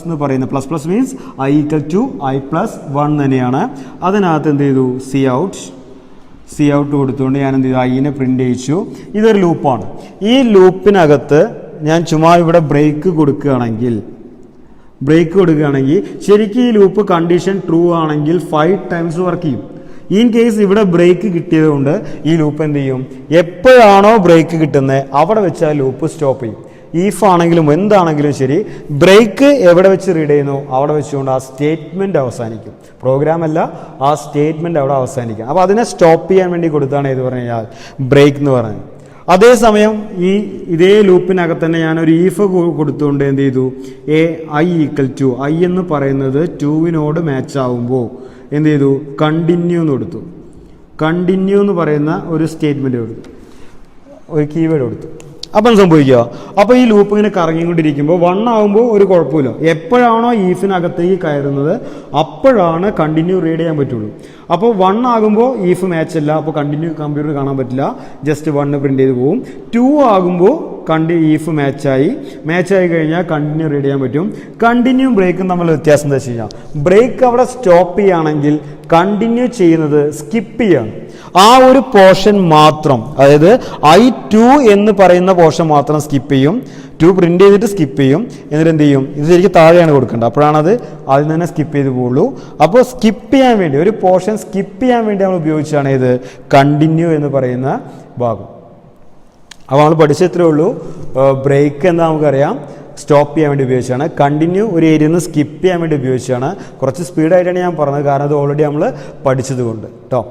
എന്ന് പറയുന്നത് ++ മീൻസ് i = i+1 തന്നെയാണ്. അതിനകത്ത് എന്ത് ചെയ്തു, സി ഔട്ട് കൊടുത്തുകൊണ്ട് ഞാൻ എന്ത് ചെയ്തു, ഐനെ പ്രിൻ്റ് ചെയ്യിച്ചു. ഇതൊരു ലൂപ്പാണ്. ഈ ലൂപ്പിനകത്ത് ഞാൻ ചുമ്മാ ഇവിടെ ബ്രേക്ക് കൊടുക്കുകയാണെങ്കിൽ ശരിക്കും ഈ ലൂപ്പ് കണ്ടീഷൻ ട്രൂ ആണെങ്കിൽ 5 ടൈംസ് വർക്ക് ചെയ്യും. ഇൻ കേസ് ഇവിടെ ബ്രേക്ക് കിട്ടിയത് കൊണ്ട് ഈ ലൂപ്പ് എന്ത് ചെയ്യും, എപ്പോഴാണോ ബ്രേക്ക് കിട്ടുന്നത് അവിടെ വെച്ച് ആ ലൂപ്പ് സ്റ്റോപ്പ് ചെയ്യും. ഈഫ് ആണെങ്കിലും എന്താണെങ്കിലും ശരി, ബ്രേക്ക് എവിടെ വെച്ച് റീഡ് ചെയ്യുന്നു അവിടെ വെച്ചുകൊണ്ട് ആ സ്റ്റേറ്റ്മെൻറ്റ് അവസാനിക്കും. പ്രോഗ്രാം അല്ല, ആ സ്റ്റേറ്റ്മെൻറ്റ് അവിടെ അവസാനിക്കും. അപ്പോൾ അതിനെ സ്റ്റോപ്പ് ചെയ്യാൻ വേണ്ടി കൊടുത്താണ് ഇത് പറഞ്ഞു കഴിഞ്ഞാൽ ബ്രേക്ക് എന്ന് പറയുന്നത്. അതേസമയം ഇതേ ലൂപ്പിനകത്ത് തന്നെ ഞാനൊരു ഈഫ് കൊടുത്തുകൊണ്ട് എന്ത് ചെയ്തു, i = i എന്ന് പറയുന്നത് 2 മാച്ച് ആവുമ്പോൾ എന്ത് ചെയ്തു, കണ്ടിന്യൂ എന്ന് കൊടുത്തു. കണ്ടിന്യൂ എന്ന് പറയുന്ന ഒരു സ്റ്റേറ്റ്മെൻറ്റ് കൊടുത്തു, ഒരു കീവേഡ് കൊടുത്തു. അപ്പം സംഭവിക്കുക, അപ്പോൾ ഈ ലൂപ്പ് ഇങ്ങനെ കറങ്ങിക്കൊണ്ടിരിക്കുമ്പോൾ 1 ആകുമ്പോൾ ഒരു കുഴപ്പമില്ല. എപ്പോഴാണോ ഈഫിനകത്തേക്ക് കയറുന്നത് അപ്പോഴാണ് കണ്ടിന്യൂ റീഡ് ചെയ്യാൻ പറ്റുള്ളൂ. അപ്പോൾ 1 ആകുമ്പോൾ ഈഫ് മാച്ച് അല്ല, അപ്പോൾ കണ്ടിന്യൂ കമ്പ്യൂട്ടർ കാണാൻ പറ്റില്ല, ജസ്റ്റ് 1 പ്രിൻ്റ് ചെയ്ത് പോകും. 2 ആകുമ്പോൾ ഈഫ് മാച്ചായി കഴിഞ്ഞാൽ കണ്ടിന്യൂ റീഡ് ചെയ്യാൻ പറ്റും. കണ്ടിന്യൂ ബ്രേക്കും തമ്മിൽ വ്യത്യാസം എന്താ വെച്ച് കഴിഞ്ഞാൽ, ബ്രേക്ക് അവിടെ സ്റ്റോപ്പ് ചെയ്യുകയാണെങ്കിൽ കണ്ടിന്യൂ ചെയ്യുന്നത് സ്കിപ്പ് ചെയ്യാണ്. ആ ഒരു പോർഷൻ മാത്രം, അതായത് I2 എന്ന് പറയുന്ന പോർഷൻ മാത്രം സ്കിപ്പ് ചെയ്യും. 2 പ്രിൻ്റ് ചെയ്തിട്ട് സ്കിപ്പ് ചെയ്യും. എന്നിട്ട് എന്ത് ചെയ്യും, ഇത് ശരിക്കും താഴെയാണ് കൊടുക്കേണ്ടത്, അപ്പോഴാണത് ആദ്യം തന്നെ സ്കിപ്പ് ചെയ്ത് പോകുള്ളൂ. അപ്പോൾ സ്കിപ്പ് ചെയ്യാൻ വേണ്ടി, ഒരു പോർഷൻ സ്കിപ്പ് ചെയ്യാൻ വേണ്ടി നമ്മൾ ഉപയോഗിച്ചാണ് ഇത് കണ്ടിന്യൂ എന്ന് പറയുന്ന ഭാഗം. അപ്പോൾ നമ്മൾ പഠിച്ചത്രേ ഉള്ളൂ. ബ്രേക്ക് എന്താ നമുക്കറിയാം, സ്റ്റോപ്പ് ചെയ്യാൻ വേണ്ടി ഉപയോഗിച്ചാണ്. കണ്ടിന്യൂ ഒരു ഏരിയയിൽ നിന്ന് സ്കിപ്പ് ചെയ്യാൻ വേണ്ടി ഉപയോഗിച്ചാണ്. കുറച്ച് സ്പീഡായിട്ടാണ് ഞാൻ പറഞ്ഞത്, കാരണം അത് ഓൾറെഡി നമ്മൾ പഠിച്ചത് കൊണ്ട് കേട്ടോ.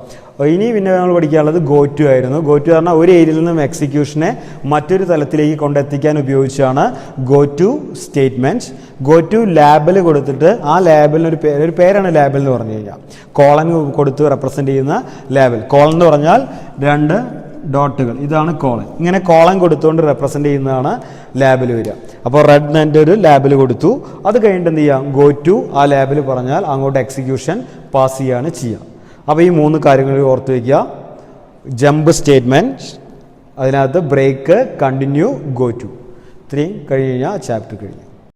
ഇനി പിന്നെ നമ്മൾ പഠിക്കാനുള്ളത് ഗോ ടു ആയിരുന്നു. ഗോ ടു പറഞ്ഞാൽ ഒരു ഏരിയയിൽ നിന്നും എക്സിക്യൂഷനെ മറ്റൊരു തലത്തിലേക്ക് കൊണ്ടെത്തിക്കാൻ ഉപയോഗിച്ചാണ് go to statement. Go to ലാബിൽ കൊടുത്തിട്ട് ആ ലാബിലിന് ഒരു പേരാണ് ലാബിൽ എന്ന് പറഞ്ഞു കഴിഞ്ഞാൽ. കോളൻ കൊടുത്ത് റെപ്രസെൻ്റ് ചെയ്യുന്ന ലാബിൽ. കോളൻ എന്ന് പറഞ്ഞാൽ 2 ഡോട്ടുകൾ, ഇതാണ് കോളൻ. ഇങ്ങനെ കോളൻ കൊടുത്തുകൊണ്ട് റെപ്രസെൻ്റ് ചെയ്യുന്നതാണ് ലാബിൽ വരിക. അപ്പോൾ റെഡ് എൻ്റെ ഒരു ലാബിൽ കൊടുത്തു. അത് കഴിഞ്ഞിട്ട് എന്ത് ചെയ്യാം, ഗോ ടു ആ ലാബിൽ പറഞ്ഞാൽ അങ്ങോട്ട് എക്സിക്യൂഷൻ പാസ് ചെയ്യുകയാണ് ചെയ്യുക. അപ്പോൾ ഈ 3 കാര്യങ്ങൾ ഓർത്ത് വയ്ക്കുക. ജമ്പ് സ്റ്റേറ്റ്മെൻറ്റ്, അതിനകത്ത് ബ്രേക്ക്, കണ്ടിന്യൂ, ഗോ ടു. ഇത്രയും കഴിഞ്ഞ് കഴിഞ്ഞാൽ ചാപ്റ്റർ കഴിഞ്ഞു.